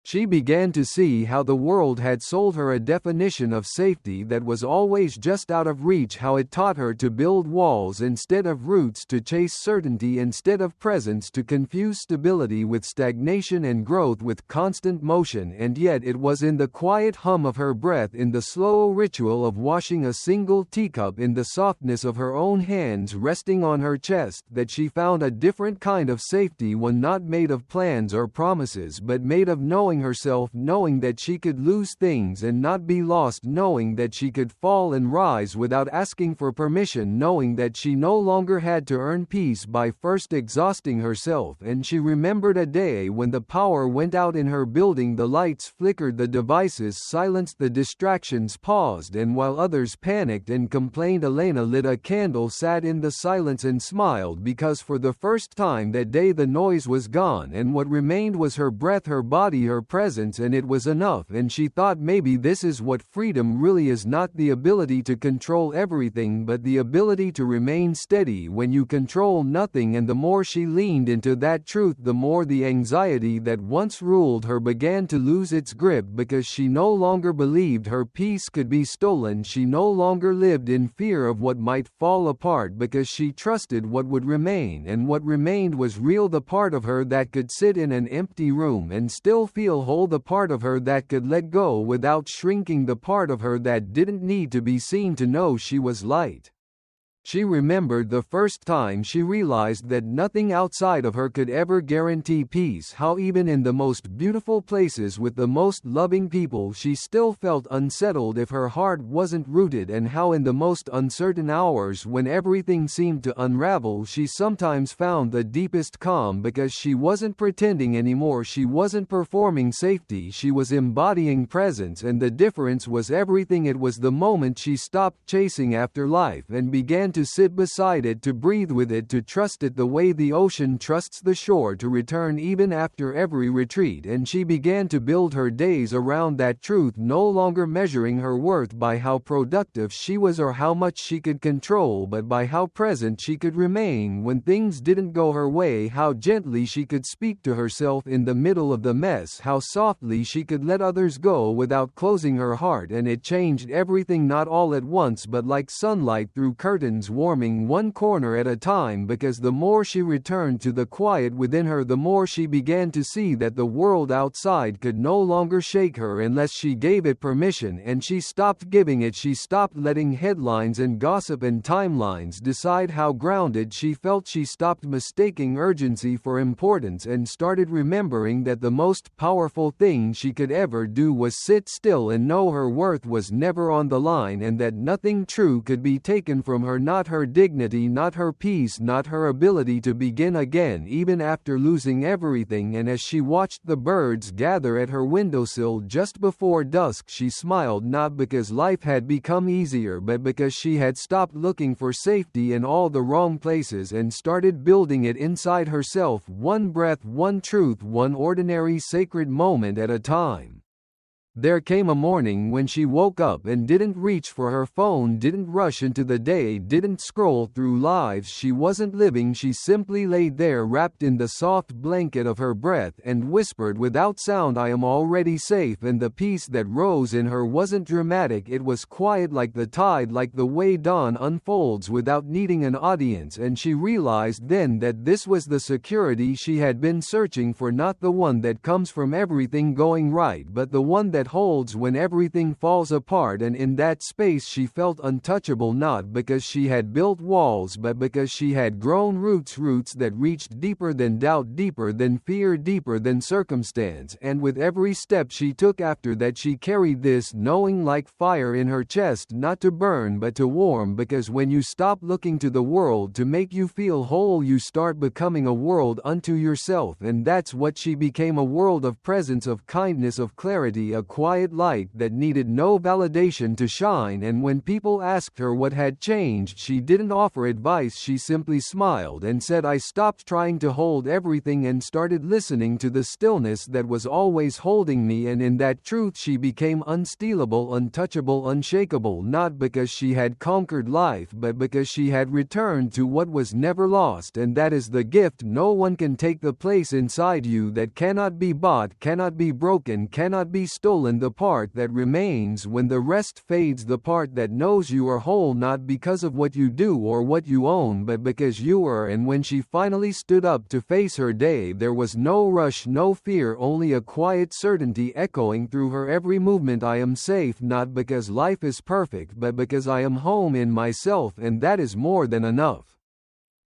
She began to see how the world had sold her a definition of safety that was always just out of reach, how it taught her to build walls instead of roots, to chase certainty instead of presence, to confuse stability with stagnation and growth with constant motion. And yet it was in the quiet hum of her breath, in the slow ritual of washing a single teacup, in the softness of her own hands resting on her chest, that she found a different kind of safety, one not made of plans or promises, but made of knowing herself, knowing that she could lose things and not be lost, knowing that she could fall and rise without asking for permission, knowing that she no longer had to earn peace by first exhausting herself. And she remembered a day when the power went out in her building, the lights flickered, the devices silenced, the distractions paused, and while others panicked and complained, Elena lit a candle, sat in the silence and smiled, because for the first time that day the noise was gone, and what remained was her breath, her body, her presence, and it was enough. And she thought, maybe this is what freedom really is, not the ability to control everything, but the ability to remain steady when you control nothing. And the more she leaned into that truth, the more the anxiety that once ruled her began to lose its grip, because she no longer believed her peace could be stolen. She no longer lived in fear of what might fall apart, because she trusted what would remain, and what remained was real, the part of her that could sit in an empty room and still feel whole, the part of her that could let go without shrinking, the part of her that didn't need to be seen to know she was light. She remembered the first time she realized that nothing outside of her could ever guarantee peace, how even in the most beautiful places with the most loving people she still felt unsettled if her heart wasn't rooted, and how in the most uncertain hours when everything seemed to unravel she sometimes found the deepest calm, because she wasn't pretending anymore, she wasn't performing safety, she was embodying presence. And the difference was everything. It was the moment she stopped chasing after life and began to sit beside it, to breathe with it, to trust it the way the ocean trusts the shore, to return even after every retreat. And she began to build her days around that truth, no longer measuring her worth by how productive she was or how much she could control, but by how present she could remain when things didn't go her way, how gently she could speak to herself in the middle of the mess, how softly she could let others go without closing her heart. And it changed everything, not all at once, but like sunlight through curtains, warming one corner at a time, because the more she returned to the quiet within her, the more she began to see that the world outside could no longer shake her unless she gave it permission. And she stopped giving it. She stopped letting headlines and gossip and timelines decide how grounded she felt. She stopped mistaking urgency for importance and started remembering that the most powerful thing she could ever do was sit still and know her worth was never on the line, and that nothing true could be taken from her, not not her dignity, not her peace, not her ability to begin again even after losing everything. And as she watched the birds gather at her windowsill just before dusk, she smiled, not because life had become easier but because she had stopped looking for safety in all the wrong places and started building it inside herself, one breath, one truth, one ordinary sacred moment at a time. There came a morning when she woke up and didn't reach for her phone, didn't rush into the day, didn't scroll through lives she wasn't living. She simply laid there wrapped in the soft blanket of her breath and whispered without sound, "I am already safe." And the peace that rose in her wasn't dramatic, it was quiet, like the tide, like the way dawn unfolds without needing an audience. And she realized then that this was the security she had been searching for, not the one that comes from everything going right, but the one that holds when everything falls apart. And in that space she felt untouchable, not because she had built walls but because she had grown roots that reached deeper than doubt, deeper than fear, deeper than circumstance. And with every step she took after that she carried this knowing like fire in her chest, not to burn but to warm, because when you stop looking to the world to make you feel whole, you start becoming a world unto yourself. And that's what she became, a world of presence, of kindness, of clarity, a quiet light that needed no validation to shine. And when people asked her what had changed, she didn't offer advice, she simply smiled and said, "I stopped trying to hold everything and started listening to the stillness that was always holding me." And in that truth she became unstealable, untouchable, unshakable, not because she had conquered life but because she had returned to what was never lost. And that is the gift. No one can take the place inside you that cannot be bought, cannot be broken, cannot be stolen. The part that remains when the rest fades, the part that knows you are whole, not because of what you do or what you own but because you are. And when she finally stood up to face her day, there was no rush, no fear, only a quiet certainty echoing through her every movement. "I am safe, not because life is perfect but because I am home in myself, and that is more than enough."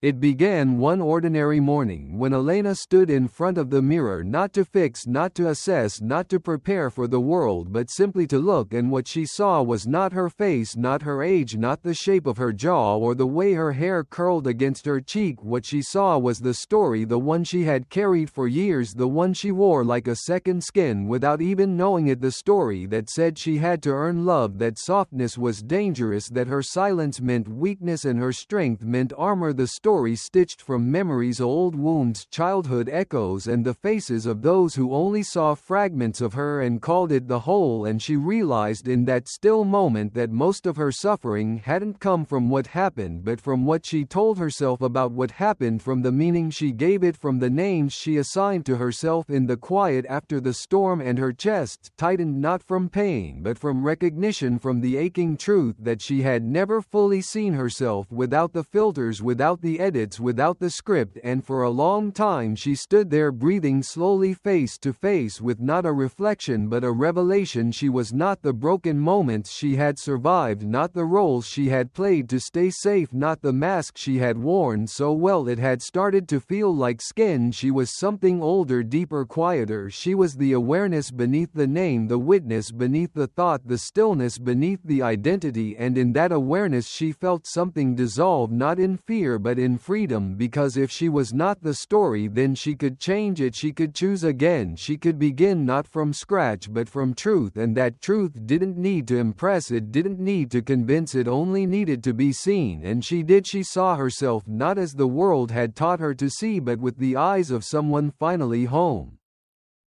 It began one ordinary morning when Elena stood in front of the mirror, not to fix, not to assess, not to prepare for the world, but simply to look. And what she saw was not her face, not her age, not the shape of her jaw or the way her hair curled against her cheek. What she saw was the story, the one she had carried for years, the one she wore like a second skin without even knowing it, the story that said she had to earn love, that softness was dangerous, that her silence meant weakness and her strength meant armor. The story stitched from memories, old wounds, childhood echoes, and the faces of those who only saw fragments of her and called it the whole. And she realized in that still moment that most of her suffering hadn't come from what happened but from what she told herself about what happened, from the meaning she gave it, from the names she assigned to herself in the quiet after the storm. And her chest tightened, not from pain but from recognition, from the aching truth that she had never fully seen herself without the filters, without the edits, without the script. And for a long time she stood there breathing slowly, face to face with not a reflection but a revelation. She was not the broken moments she had survived, not the roles she had played to stay safe, not the mask she had worn so well it had started to feel like skin. She was something older, deeper, quieter. She was the awareness beneath the name, the witness beneath the thought, the stillness beneath the identity. And in that awareness she felt something dissolve, not in fear but in freedom, because if she was not the story then she could change it, she could choose again, she could begin not from scratch but from truth. And that truth didn't need to impress, it didn't need to convince, it only needed to be seen. And she did. She saw herself not as the world had taught her to see but with the eyes of someone finally home.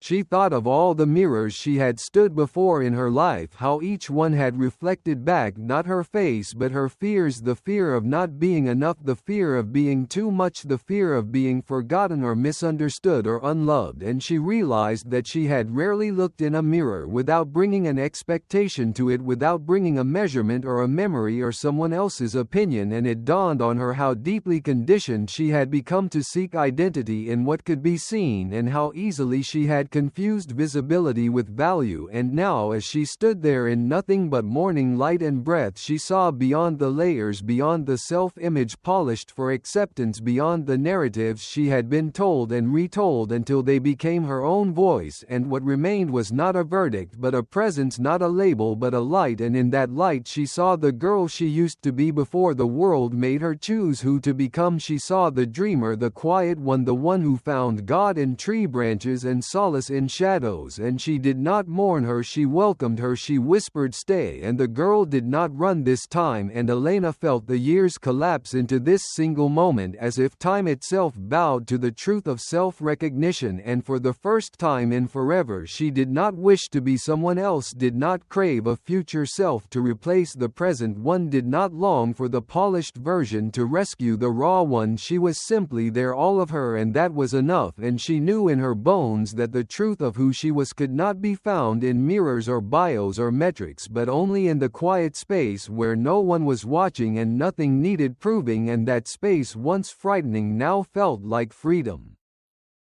She thought of all the mirrors she had stood before in her life, how each one had reflected back not her face but her fears, the fear of not being enough, the fear of being too much, the fear of being forgotten or misunderstood or unloved. And she realized that she had rarely looked in a mirror without bringing an expectation to it, without bringing a measurement or a memory or someone else's opinion. And it dawned on her how deeply conditioned she had become to seek identity in what could be seen, and how easily she had confused visibility with value, and now as she stood there in nothing but morning light and breath, she saw beyond the layers, beyond the self-image polished for acceptance, beyond the narratives she had been told and retold until they became her own voice, and what remained was not a verdict but a presence, not a label but a light, and in that light she saw the girl she used to be before the world made her choose who to become. She saw the dreamer, the quiet one, the one who found God in tree branches and solace in shadows, and she did not mourn her, she welcomed her, she whispered stay, and the girl did not run this time, and Elena felt the years collapse into this single moment as if time itself bowed to the truth of self-recognition, and for the first time in forever she did not wish to be someone else, did not crave a future self to replace the present one, did not long for the polished version to rescue the raw one. She was simply there, all of her, and that was enough, and she knew in her bones that the truth of who she was could not be found in mirrors or bios or metrics, but only in the quiet space where no one was watching and nothing needed proving, and that space, once frightening, now felt like freedom.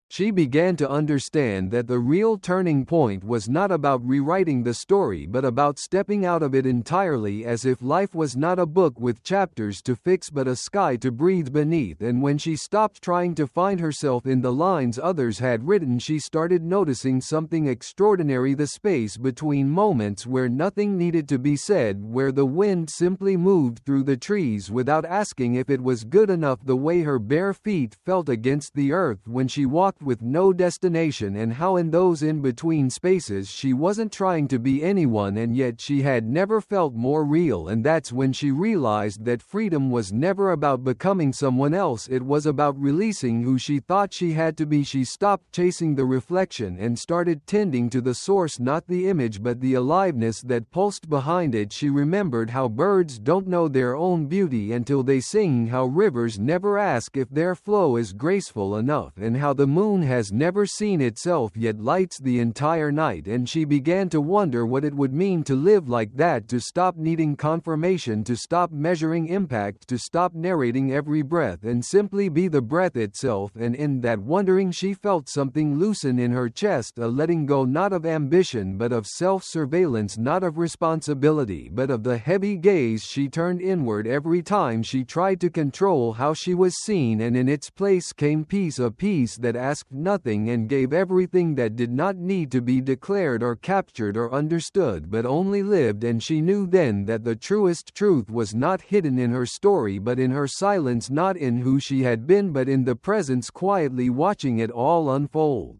She began to understand that the real turning point was not about rewriting the story but about stepping out of it entirely, as if life was not a book with chapters to fix but a sky to breathe beneath. And when she stopped trying to find herself in the lines others had written, she started noticing something extraordinary: the space between moments where nothing needed to be said, where the wind simply moved through the trees without asking if it was good enough, the way her bare feet felt against the earth when she walked with no destination, and how in those in-between spaces she wasn't trying to be anyone, and yet she had never felt more real. And that's when she realized that freedom was never about becoming someone else, it was about releasing who she thought she had to be. She stopped chasing the reflection and started tending to the source, not the image but the aliveness that pulsed behind it. She remembered how birds don't know their own beauty until they sing, how rivers never ask if their flow is graceful enough, and how the moon has never seen itself yet lights the entire night. And she began to wonder what it would mean to live like that, to stop needing confirmation, to stop measuring impact, to stop narrating every breath and simply be the breath itself. And in that wondering she felt something loosen in her chest, a letting go, not of ambition but of self-surveillance, not of responsibility but of the heavy gaze she turned inward every time she tried to control how she was seen, and in its place came peace, a peace that asked nothing and gave everything, that did not need to be declared or captured or understood but only lived. And she knew then that the truest truth was not hidden in her story but in her silence, not in who she had been but in the presence quietly watching it all unfold.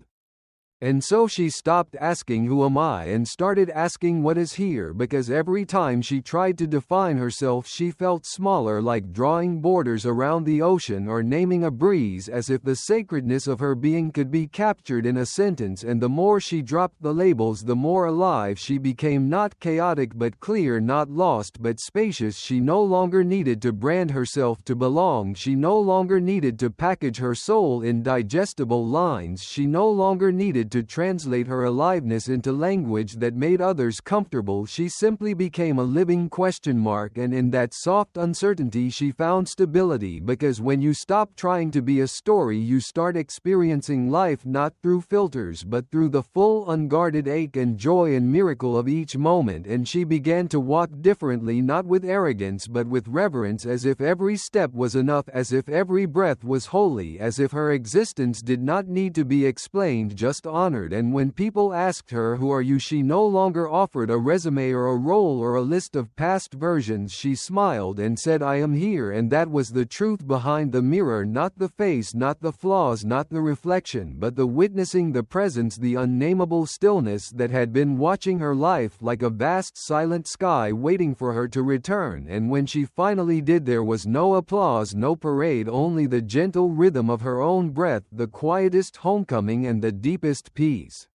And so she stopped asking who am I and started asking what is here, because every time she tried to define herself she felt smaller, like drawing borders around the ocean or naming a breeze, as if the sacredness of her being could be captured in a sentence. And the more she dropped the labels, the more alive she became, not chaotic but clear, not lost but spacious. She no longer needed to brand herself to belong, she no longer needed to package her soul in digestible lines, she no longer needed to translate her aliveness into language that made others comfortable. She simply became a living question mark, and in that soft uncertainty she found stability, because when you stop trying to be a story you start experiencing life not through filters but through the full unguarded ache and joy and miracle of each moment. And she began to walk differently, not with arrogance but with reverence, as if every step was enough, as if every breath was holy, as if her existence did not need to be explained, just honored. And when people asked her who are you, she no longer offered a resume or a role or a list of past versions. She smiled and said, I am here. And that was the truth behind the mirror, not the face, not the flaws, not the reflection, but the witnessing, the presence, the unnameable stillness that had been watching her life like a vast silent sky waiting for her to return. And when she finally did, there was no applause, no parade, only the gentle rhythm of her own breath, the quietest homecoming and the deepest peace.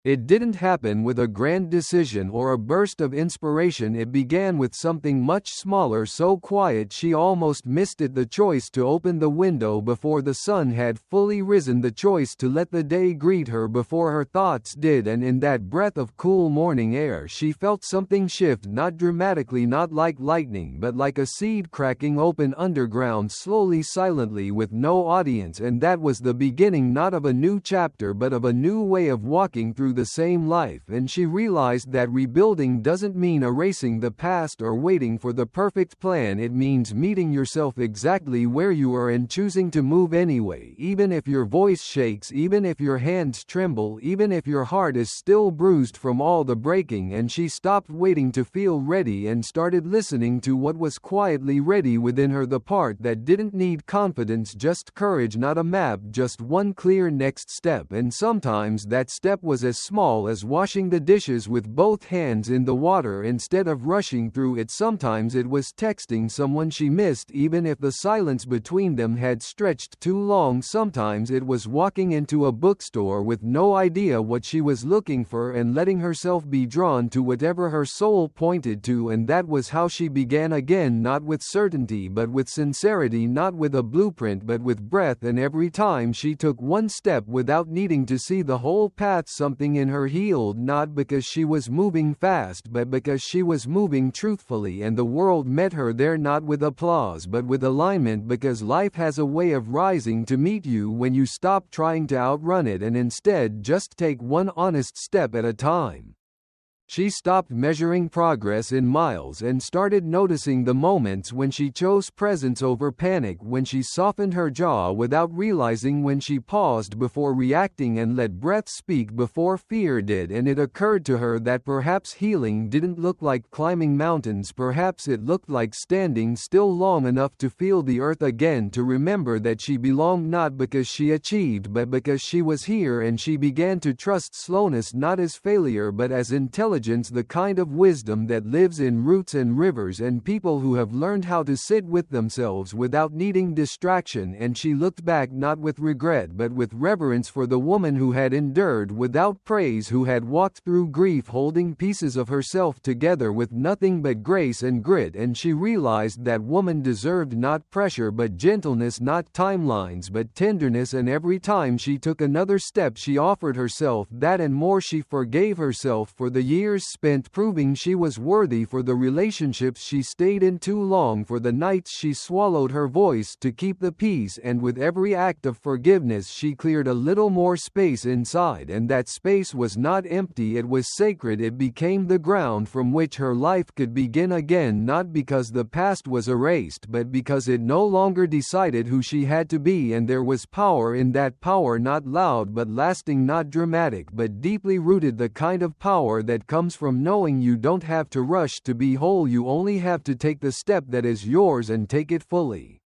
It didn't happen with a grand decision or a burst of inspiration. It began with something much smaller, so quiet she almost missed it. The choice to open the window before the sun had fully risen, the choice to let the day greet her before her thoughts did, and in that breath of cool morning air she felt something shift, not dramatically, not like lightning, but like a seed cracking open underground, slowly, silently, with no audience. And that was the beginning, not of a new chapter, but of a new way of walking through the same life. And she realized that rebuilding doesn't mean erasing the past or waiting for the perfect plan. It means meeting yourself exactly where you are and choosing to move anyway, even if your voice shakes, even if your hands tremble, even if your heart is still bruised from all the breaking. And she stopped waiting to feel ready and started listening to what was quietly ready within her, the part that didn't need confidence, just courage, not a map, just one clear next step. And sometimes that step was as small as washing the dishes with both hands in the water instead of rushing through it. Sometimes it was texting someone she missed even if the silence between them had stretched too long. Sometimes it was walking into a bookstore with no idea what she was looking for and letting herself be drawn to whatever her soul pointed to. And that was how she began again, not with certainty but with sincerity, not with a blueprint but with breath. And every time she took one step without needing to see the whole path, something in her healed, not because she was moving fast but because she was moving truthfully. And the world met her there, not with applause but with alignment, because life has a way of rising to meet you when you stop trying to outrun it and instead just take one honest step at a time. She stopped measuring progress in miles and started noticing the moments when she chose presence over panic, when she softened her jaw without realizing, when she paused before reacting and let breath speak before fear did. And it occurred to her that perhaps healing didn't look like climbing mountains, perhaps it looked like standing still long enough to feel the earth again, to remember that she belonged, not because she achieved but because she was here. And she began to trust slowness, not as failure but as intelligence, the kind of wisdom that lives in roots and rivers and people who have learned how to sit with themselves without needing distraction. And she looked back not with regret but with reverence for the woman who had endured without praise, who had walked through grief holding pieces of herself together with nothing but grace and grit. And she realized that woman deserved not pressure but gentleness, not timelines but tenderness. And every time she took another step she offered herself that and more. She forgave herself for the years spent proving she was worthy, for the relationships she stayed in too long, for the nights she swallowed her voice to keep the peace. And with every act of forgiveness she cleared a little more space inside, and that space was not empty, it was sacred. It became the ground from which her life could begin again, not because the past was erased but because it no longer decided who she had to be. And there was power in that power, not loud but lasting, not dramatic but deeply rooted, the kind of power that comes from knowing you don't have to rush to be whole, you only have to take the step that is yours and take it fully.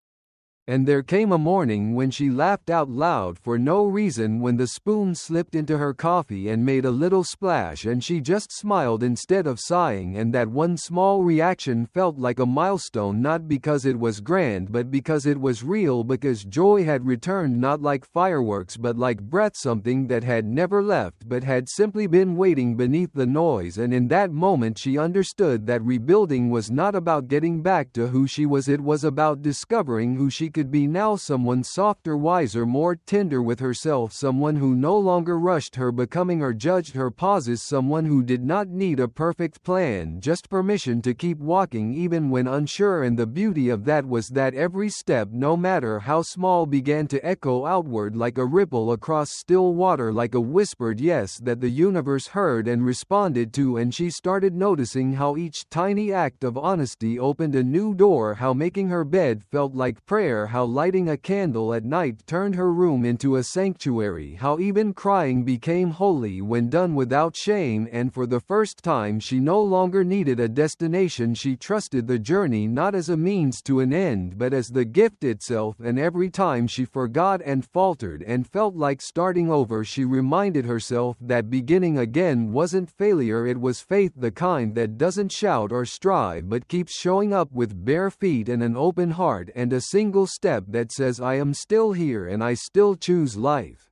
And there came a morning when she laughed out loud for no reason, when the spoon slipped into her coffee and made a little splash, and she just smiled instead of sighing. And that one small reaction felt like a milestone, not because it was grand but because it was real, because joy had returned, not like fireworks but like breath, something that had never left but had simply been waiting beneath the noise. And in that moment she understood that rebuilding was not about getting back to who she was, it was about discovering who she could be now, someone softer, wiser, more tender with herself, someone who no longer rushed her becoming or judged her pauses, someone who did not need a perfect plan, just permission to keep walking even when unsure. And the beauty of that was that every step, no matter how small, began to echo outward like a ripple across still water, like a whispered yes that the universe heard and responded to. And she started noticing how each tiny act of honesty opened a new door, how making her bed felt like prayer, how lighting a candle at night turned her room into a sanctuary, how even crying became holy when done without shame. And for the first time she no longer needed a destination, she trusted the journey not as a means to an end but as the gift itself. And every time she forgot and faltered and felt like starting over, she reminded herself that beginning again wasn't failure, it was faith, the kind that doesn't shout or strive but keeps showing up with bare feet and an open heart, and a single step that says I am still here and I still choose life.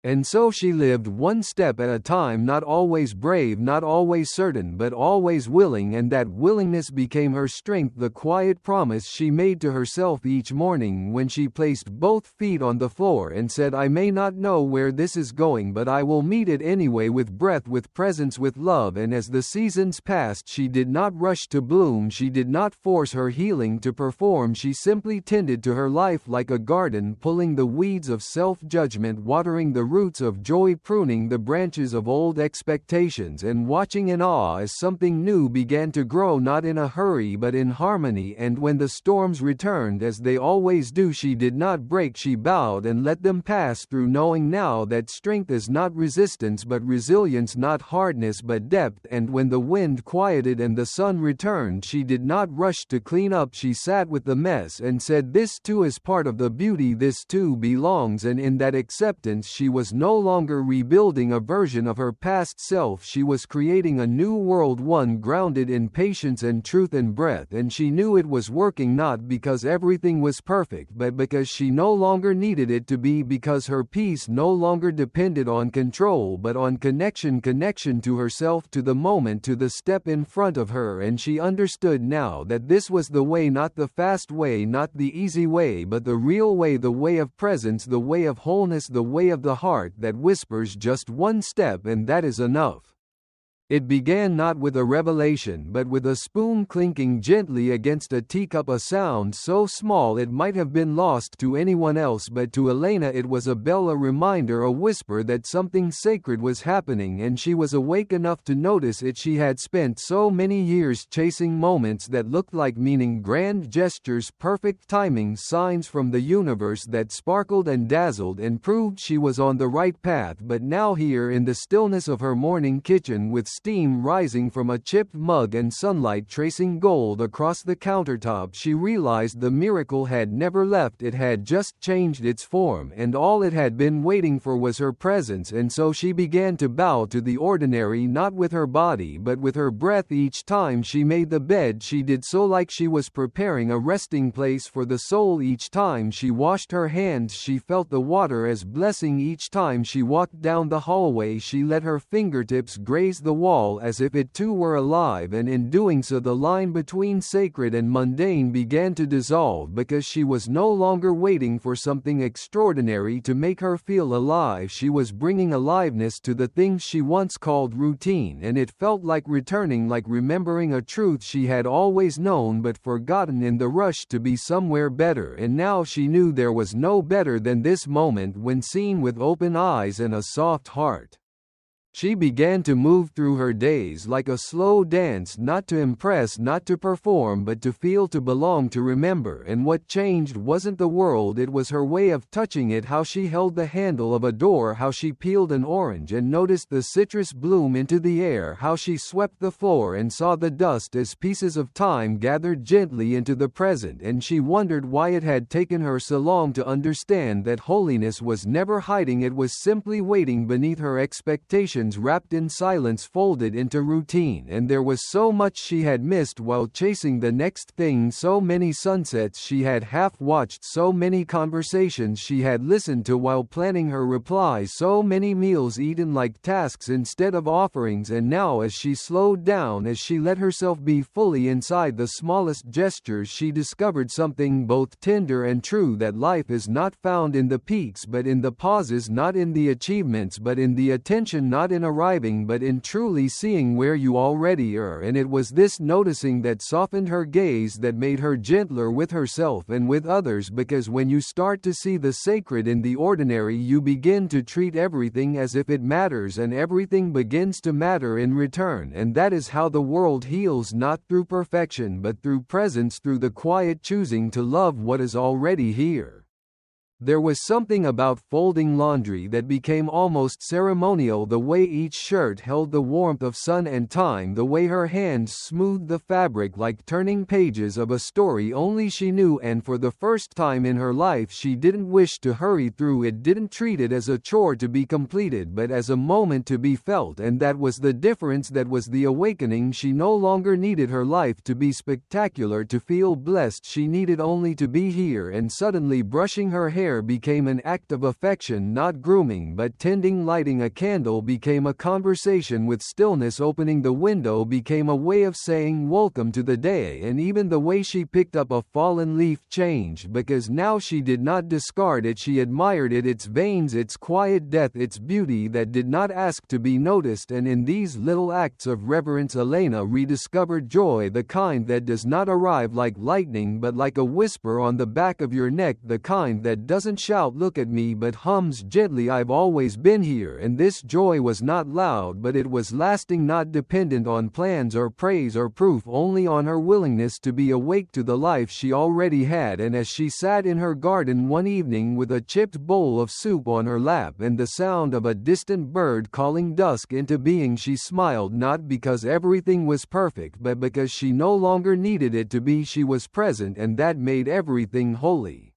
And so she lived one step at a time, not always brave, not always certain, but always willing, and that willingness became her strength, the quiet promise she made to herself each morning when she placed both feet on the floor and said, I may not know where this is going, but I will meet it anyway, with breath, with presence, with love. And as the seasons passed, she did not rush to bloom, she did not force her healing to perform, she simply tended to her life like a garden, pulling the weeds of self-judgment, watering the roots of joy, pruning the branches of old expectations, and watching in awe as something new began to grow, not in a hurry but in harmony. And when the storms returned, as they always do, she did not break, she bowed and let them pass through, knowing now that strength is not resistance but resilience, not hardness but depth. And when the wind quieted and the sun returned, she did not rush to clean up, she sat with the mess and said, this too is part of the beauty, this too belongs. And in that acceptance she was no longer rebuilding a version of her past self, she was creating a new world, one grounded in patience and truth and breath. And she knew it was working, not because everything was perfect, but because she no longer needed it to be, because her peace no longer depended on control but on connection to herself, to the moment, to the step in front of her. And she understood now that this was the way, not the fast way, not the easy way, but the real way, the way of presence, the way of wholeness, the way of the heart that whispers just one step, and that is enough. It began not with a revelation but with a spoon clinking gently against a teacup, a sound so small it might have been lost to anyone else, but to Elena it was a bell, a reminder, a whisper that something sacred was happening, and she was awake enough to notice it. She had spent so many years chasing moments that looked like meaning, grand gestures, perfect timing, signs from the universe that sparkled and dazzled and proved she was on the right path. But now, here in the stillness of her morning kitchen, with steam rising from a chipped mug and sunlight tracing gold across the countertop, she realized the miracle had never left, it had just changed its form, and all it had been waiting for was her presence. And so she began to bow to the ordinary, not with her body but with her breath. Each time she made the bed, she did so like she was preparing a resting place for the soul. Each time she washed her hands, she felt the water as blessing. Each time she walked down the hallway, she let her fingertips graze the wall as if it too were alive, and in doing so the line between sacred and mundane began to dissolve, because she was no longer waiting for something extraordinary to make her feel alive. She was bringing aliveness to the things she once called routine, and it felt like returning, like remembering a truth she had always known but forgotten in the rush to be somewhere better. And now she knew there was no better than this moment when seen with open eyes and a soft heart. She began to move through her days like a slow dance, not to impress, not to perform, but to feel, to belong, to remember. And what changed wasn't the world, it was her way of touching it, how she held the handle of a door, how she peeled an orange and noticed the citrus bloom into the air, how she swept the floor and saw the dust as pieces of time gathered gently into the present. And she wondered why it had taken her so long to understand that holiness was never hiding, it was simply waiting beneath her expectations, wrapped in silence, folded into routine. And there was so much she had missed while chasing the next thing, so many sunsets she had half watched, so many conversations she had listened to while planning her replies, so many meals eaten like tasks instead of offerings. And now, as she slowed down, as she let herself be fully inside the smallest gestures, she discovered something both tender and true, that life is not found in the peaks but in the pauses, not in the achievements but in the attention, not in arriving but in truly seeing where you already are. And it was this noticing that softened her gaze, that made her gentler with herself and with others, because when you start to see the sacred in the ordinary, you begin to treat everything as if it matters, and everything begins to matter in return. And that is how the world heals, not through perfection but through presence, through the quiet choosing to love what is already here. There was something about folding laundry that became almost ceremonial, the way each shirt held the warmth of sun and time, the way her hands smoothed the fabric like turning pages of a story only she knew. And for the first time in her life she didn't wish to hurry through it, didn't treat it as a chore to be completed but as a moment to be felt. And that was the difference, that was the awakening. She no longer needed her life to be spectacular to feel blessed, she needed only to be here. And suddenly, brushing her hair hair became an act of affection, not grooming but tending. Lighting a candle became a conversation with stillness. Opening the window became a way of saying welcome to the day, and even the way she picked up a fallen leaf changed, because now she did not discard it, she admired it, its veins, its quiet depth, its beauty that did not ask to be noticed. And in these little acts of reverence Elena rediscovered joy, the kind that does not arrive like lightning but like a whisper on the back of your neck, the kind that doesn't shout look at me but hums gently, I've always been here. And this joy was not loud, but it was lasting, not dependent on plans or praise or proof, only on her willingness to be awake to the life she already had. And as she sat in her garden one evening with a chipped bowl of soup on her lap and the sound of a distant bird calling dusk into being, she smiled, not because everything was perfect but because she no longer needed it to be. She was present, and that made everything holy.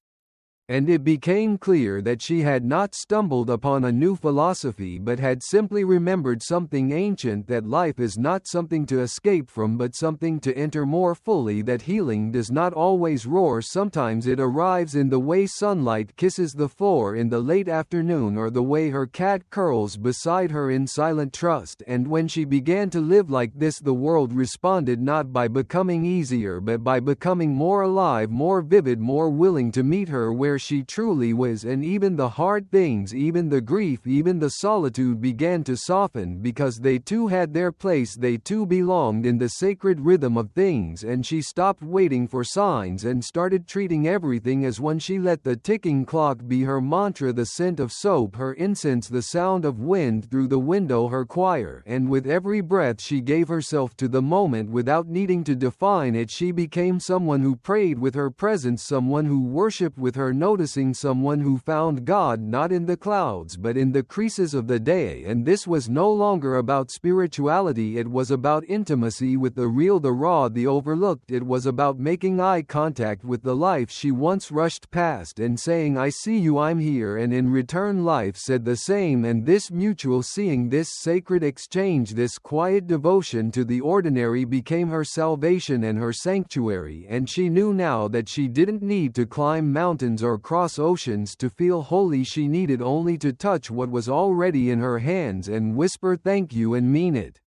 And it became clear that she had not stumbled upon a new philosophy but had simply remembered something ancient, that life is not something to escape from but something to enter more fully, that healing does not always roar, sometimes it arrives in the way sunlight kisses the floor in the late afternoon, or the way her cat curls beside her in silent trust. And when she began to live like this, the world responded, not by becoming easier but by becoming more alive, more vivid, more willing to meet her where she truly was. And even the hard things, even the grief, even the solitude began to soften, because they too had their place, they too belonged in the sacred rhythm of things. And she stopped waiting for signs and started treating everything as one. She let the ticking clock be her mantra, the scent of soap her incense, the sound of wind through the window her choir. And with every breath she gave herself to the moment without needing to define it. She became someone who prayed with her presence, someone who worshipped with her noticing, someone who found God not in the clouds but in the creases of the day. And this was no longer about spirituality, it was about intimacy with the real, the raw, the overlooked. It was about making eye contact with the life she once rushed past and saying, I see you, I'm here. And in return life said the same. And this mutual seeing, this sacred exchange, this quiet devotion to the ordinary became her salvation and her sanctuary. And she knew now that she didn't need to climb mountains or cross oceans to feel holy. She needed only to touch what was already in her hands and whisper thank you and mean it.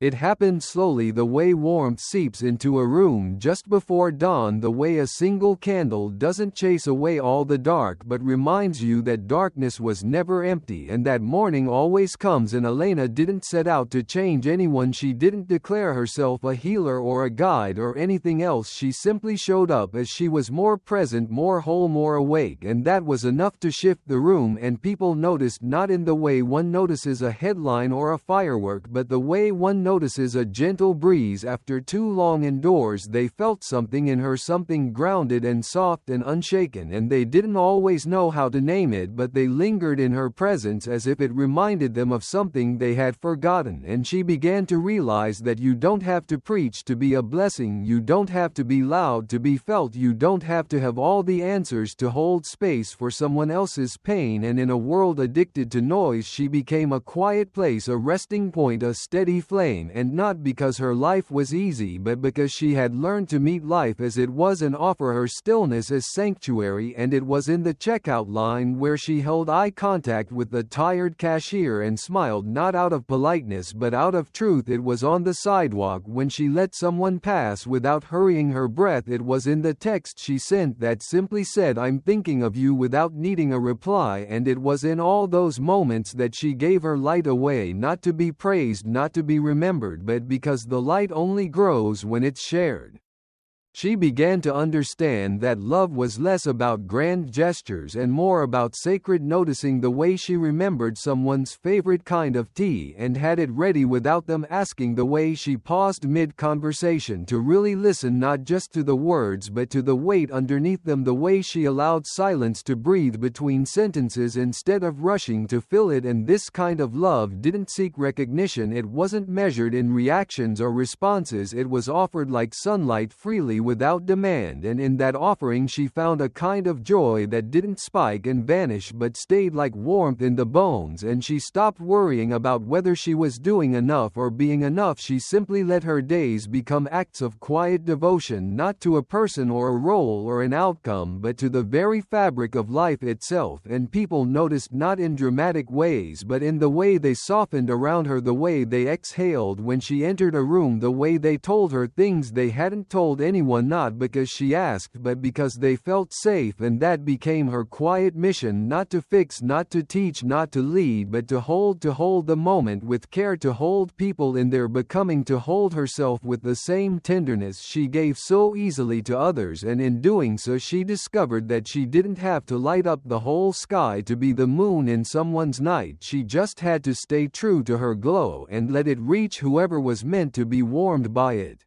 It happened slowly, the way warmth seeps into a room just before dawn, the way a single candle doesn't chase away all the dark but reminds you that darkness was never empty and that morning always comes. And Elena didn't set out to change anyone. She didn't declare herself a healer or a guide or anything else. She simply showed up as she was, more present, more whole, more awake. And that was enough to shift the room. And people noticed, not in the way one notices a headline or a firework, but the way one notices a gentle breeze after too long indoors. They felt something in her, something grounded and soft and unshaken, and they didn't always know how to name it, but they lingered in her presence as if it reminded them of something they had forgotten. And she began to realize that you don't have to preach to be a blessing, you don't have to be loud to be felt, you don't have to have all the answers to hold space for someone else's pain. And in a world addicted to noise, she became a quiet place, a resting point, a steady flame. And not because her life was easy but because she had learned to meet life as it was and offer her stillness as sanctuary. And it was in the checkout line where she held eye contact with the tired cashier and smiled, not out of politeness but out of truth. It was on the sidewalk when she let someone pass without hurrying her breath. It was in the text she sent that simply said, I'm thinking of you, without needing a reply. And it was in all those moments that she gave her light away, not to be praised, not to be remembered, but because the light only grows when it's shared. She began to understand that love was less about grand gestures and more about sacred noticing, the way she remembered someone's favorite kind of tea and had it ready without them asking, the way she paused mid-conversation to really listen, not just to the words but to the weight underneath them, the way she allowed silence to breathe between sentences instead of rushing to fill it. And this kind of love didn't seek recognition, it wasn't measured in reactions or responses, it was offered like sunlight, freely, without demand, and in that offering she found a kind of joy that didn't spike and vanish but stayed like warmth in the bones, and she stopped worrying about whether she was doing enough or being enough. She simply let her days become acts of quiet devotion, not to a person or a role or an outcome, but to the very fabric of life itself. And people noticed, not in dramatic ways but in the way they softened around her, the way they exhaled when she entered a room, the way they told her things they hadn't told anyone, not because she asked but because they felt safe. And that became her quiet mission, not to fix, not to teach, not to lead, but to hold the moment with care, to hold people in their becoming, to hold herself with the same tenderness she gave so easily to others. And in doing so she discovered that she didn't have to light up the whole sky to be the moon in someone's night. She just had to stay true to her glow and let it reach whoever was meant to be warmed by it.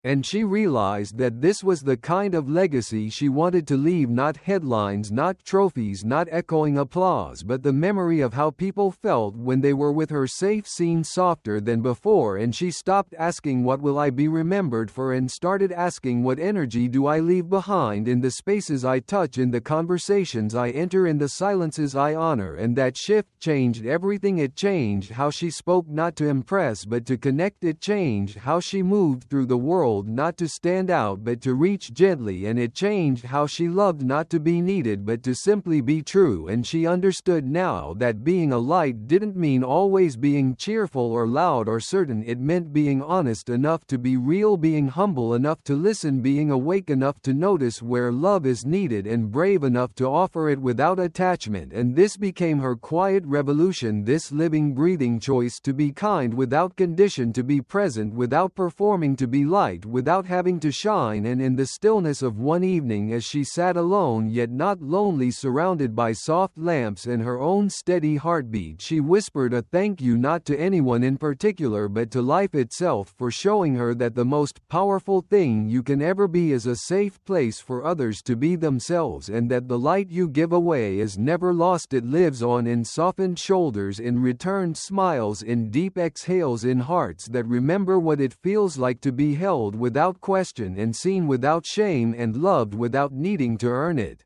And she realized that this was the kind of legacy she wanted to leave, not headlines, not trophies, not echoing applause, but the memory of how people felt when they were with her, safe, seen, softer than before. And she stopped asking what will I be remembered for and started asking what energy do I leave behind in the spaces I touch, in the conversations I enter, in the silences I honor. And that shift changed everything. It changed how she spoke, not to impress but to connect. It changed how she moved through the world, not to stand out but to reach gently. And it changed how she loved, not to be needed but to simply be true. And she understood now that being a light didn't mean always being cheerful or loud or certain. It meant being honest enough to be real, being humble enough to listen, being awake enough to notice where love is needed, and brave enough to offer it without attachment. And this became her quiet revolution, this living, breathing choice to be kind without condition, to be present without performing, to be light without having to shine. And in the stillness of one evening, as she sat alone yet not lonely, surrounded by soft lamps and her own steady heartbeat, she whispered a thank you, not to anyone in particular but to life itself, for showing her that the most powerful thing you can ever be is a safe place for others to be themselves, and that the light you give away is never lost. It lives on in softened shoulders, in returned smiles, in deep exhales, in hearts that remember what it feels like to be held without question, and seen without shame, and loved without needing to earn it.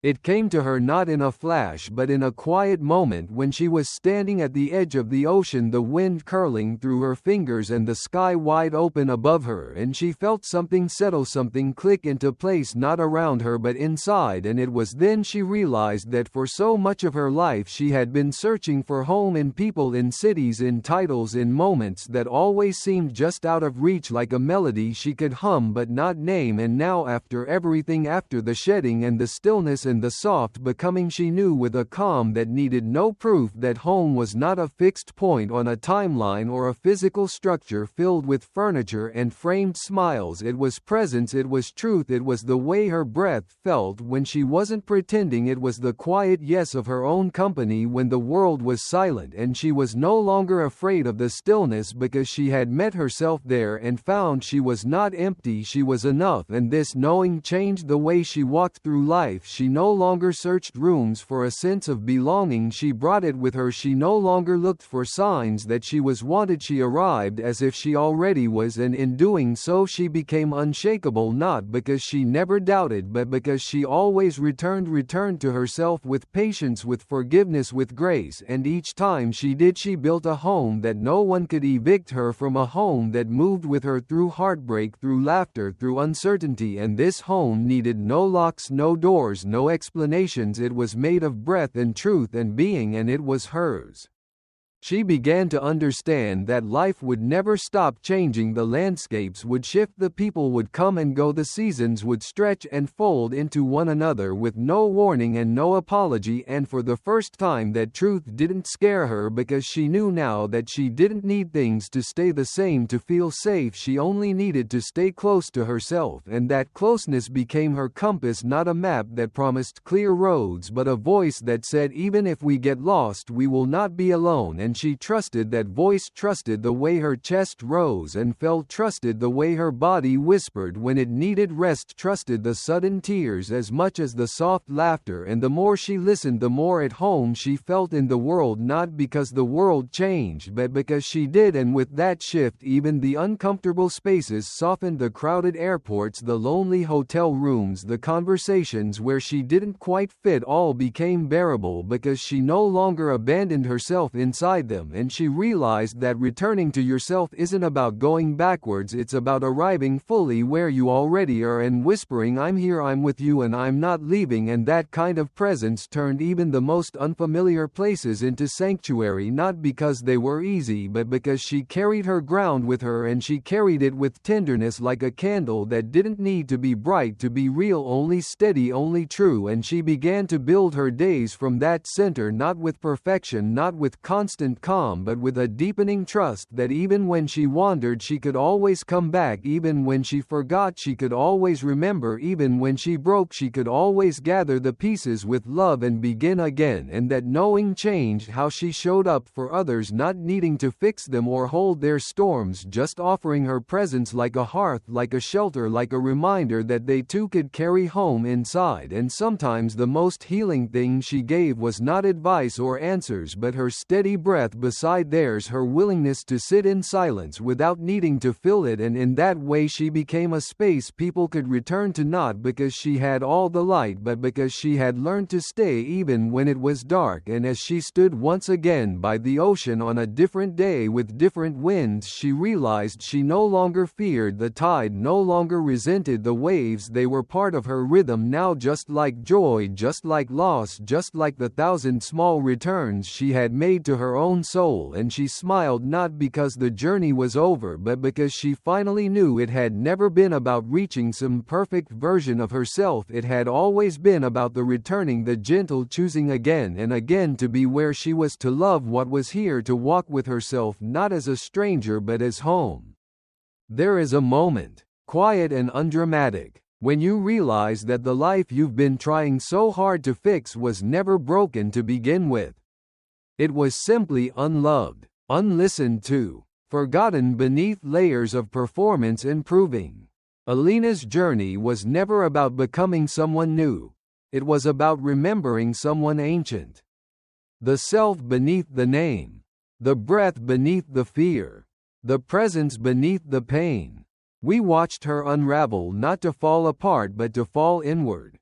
It came to her not in a flash but in a quiet moment, when she was standing at the edge of the ocean, the wind curling through her fingers and the sky wide open above her, and she felt something settle, something click into place, not around her but inside. And it was then she realized that for so much of her life she had been searching for home in people, in cities, in titles, in moments that always seemed just out of reach, like a melody she could hum but not name. And now, after everything, after the shedding and the stillness and the soft becoming, she knew with a calm that needed no proof that home was not a fixed point on a timeline or a physical structure filled with furniture and framed smiles. It was presence, it was truth, it was the way her breath felt when she wasn't pretending, it was the quiet yes of her own company when the world was silent. And she was no longer afraid of the stillness because she had met herself there and found she was not empty, she was enough. And this knowing changed the way she walked through life. She no longer searched rooms for a sense of belonging, she brought it with her. She no longer looked for signs that she was wanted, she arrived as if she already was. And in doing so she became unshakable, not because she never doubted but because she always returned to herself with patience, with forgiveness, with grace. And each time she did, she built a home that no one could evict her from, a home that moved with her through heartbreak, through laughter, through uncertainty. And this home needed no locks, no doors, no explanations. It was made of breath and truth and being, and it was hers. She began to understand that life would never stop changing, the landscapes would shift, the people would come and go, the seasons would stretch and fold into one another with no warning and no apology. And for the first time that truth didn't scare her, because she knew now that she didn't need things to stay the same to feel safe. She only needed to stay close to herself, and that closeness became her compass, not a map that promised clear roads but a voice that said, even if we get lost we will not be alone. And and she trusted that voice, trusted the way her chest rose and fell, trusted the way her body whispered when it needed rest, trusted the sudden tears as much as the soft laughter, and the more she listened, the more at home she felt in the world, not because the world changed but because she did, and with that shift even the uncomfortable spaces softened, the crowded airports, the lonely hotel rooms, the conversations where she didn't quite fit all became bearable because she no longer abandoned herself inside them, and she realized that returning to yourself isn't about going backwards, it's about arriving fully where you already are and whispering, "I'm here, I'm with you, and I'm not leaving," and that kind of presence turned even the most unfamiliar places into sanctuary, not because they were easy but because she carried her ground with her, and she carried it with tenderness like a candle that didn't need to be bright to be real, only steady, only true, and she began to build her days from that center, not with perfection, not with constant calm, but with a deepening trust that even when she wandered she could always come back, even when she forgot she could always remember, even when she broke she could always gather the pieces with love and begin again, and that knowing changed how she showed up for others, not needing to fix them or hold their storms, just offering her presence like a hearth, like a shelter, like a reminder that they too could carry home inside. And sometimes the most healing thing she gave was not advice or answers but her steady breath beside theirs, her willingness to sit in silence without needing to fill it, and in that way she became a space people could return to, not because she had all the light but because she had learned to stay even when it was dark. And as she stood once again by the ocean on a different day with different winds, she realized she no longer feared the tide, no longer resented the waves, they were part of her rhythm now, just like joy, just like loss, just like the thousand small returns she had made to her own soul. And she smiled, not because the journey was over but because she finally knew it had never been about reaching some perfect version of herself, it had always been about the returning, the gentle choosing again and again to be where she was, to love what was here, to walk with herself not as a stranger but as home. There is a moment, quiet and undramatic, when you realize that the life you've been trying so hard to fix was never broken to begin with. It was simply unloved, unlistened to, forgotten beneath layers of performance and proving. Elena's journey was never about becoming someone new. It was about remembering someone ancient. The self beneath the name, the breath beneath the fear, the presence beneath the pain. We watched her unravel, not to fall apart but to fall inward,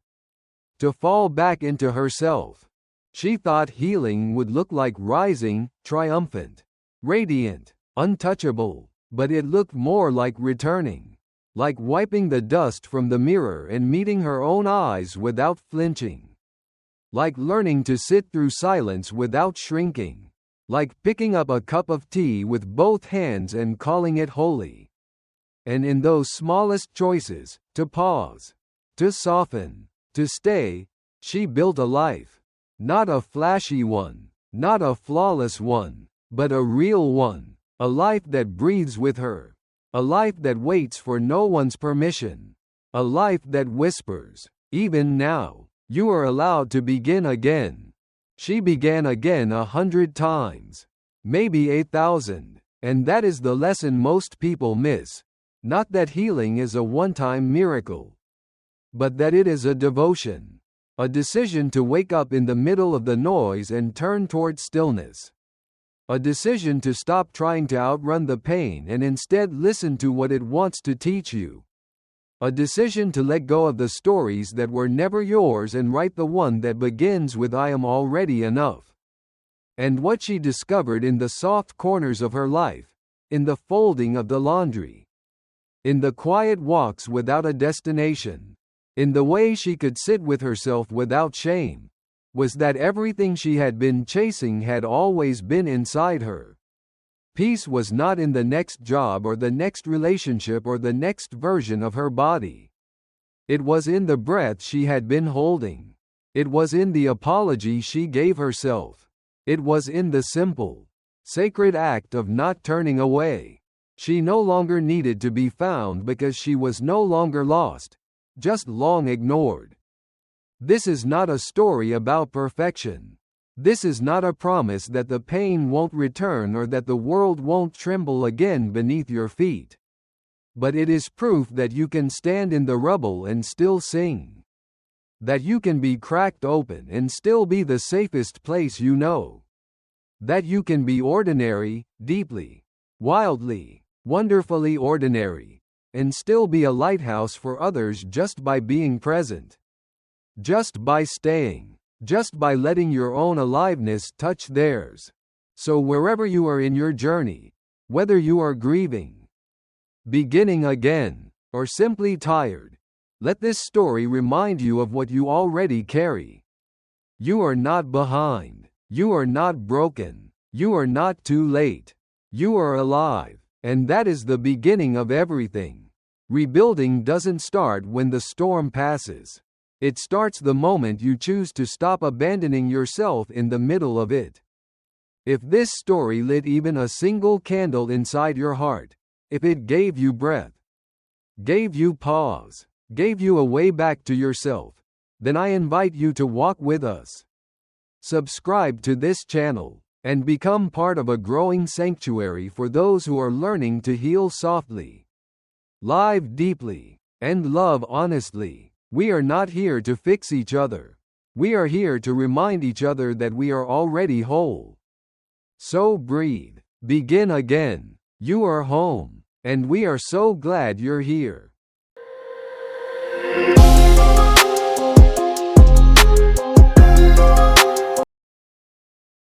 to fall back into herself. She thought healing would look like rising, triumphant, radiant, untouchable, but it looked more like returning, like wiping the dust from the mirror and meeting her own eyes without flinching, like learning to sit through silence without shrinking, like picking up a cup of tea with both hands and calling it holy. And in those smallest choices, to pause, to soften, to stay, she built a life. Not a flashy one, not a flawless one, but a real one. A life that breathes with her. A life that waits for no one's permission. A life that whispers, "Even now, you are allowed to begin again." She began again 100 times. Maybe 1,000. And that is the lesson most people miss. Not that healing is a one-time miracle, but that it is a devotion. A decision to wake up in the middle of the noise and turn toward stillness. A decision to stop trying to outrun the pain and instead listen to what it wants to teach you. A decision to let go of the stories that were never yours and write the one that begins with "I am already enough." And what she discovered in the soft corners of her life, in the folding of the laundry, in the quiet walks without a destination, in the way she could sit with herself without shame, was that everything she had been chasing had always been inside her. Peace was not in the next job or the next relationship or the next version of her body. It was in the breath she had been holding. It was in the apology she gave herself. It was in the simple, sacred act of not turning away. She no longer needed to be found because she was no longer lost, just long ignored. This is not a story about perfection. This is not a promise that the pain won't return or that the world won't tremble again beneath your feet. But it is proof that you can stand in the rubble and still sing. That you can be cracked open and still be the safest place you know. That you can be ordinary, deeply, wildly, wonderfully ordinary, and still be a lighthouse for others just by being present. Just by staying. Just by letting your own aliveness touch theirs. So wherever you are in your journey, whether you are grieving, beginning again, or simply tired, let this story remind you of what you already carry. You are not behind. You are not broken. You are not too late. You are alive, and that is the beginning of everything. Rebuilding doesn't start when the storm passes. It starts the moment you choose to stop abandoning yourself in the middle of it. If this story lit even a single candle inside your heart, if it gave you breath, gave you pause, gave you a way back to yourself, then I invite you to walk with us. Subscribe to this channel, and become part of a growing sanctuary for those who are learning to heal softly, live deeply, and love honestly. We are not here to fix each other. We are here to remind each other that we are already whole. So breathe. Begin again. You are home. And we are so glad you're here.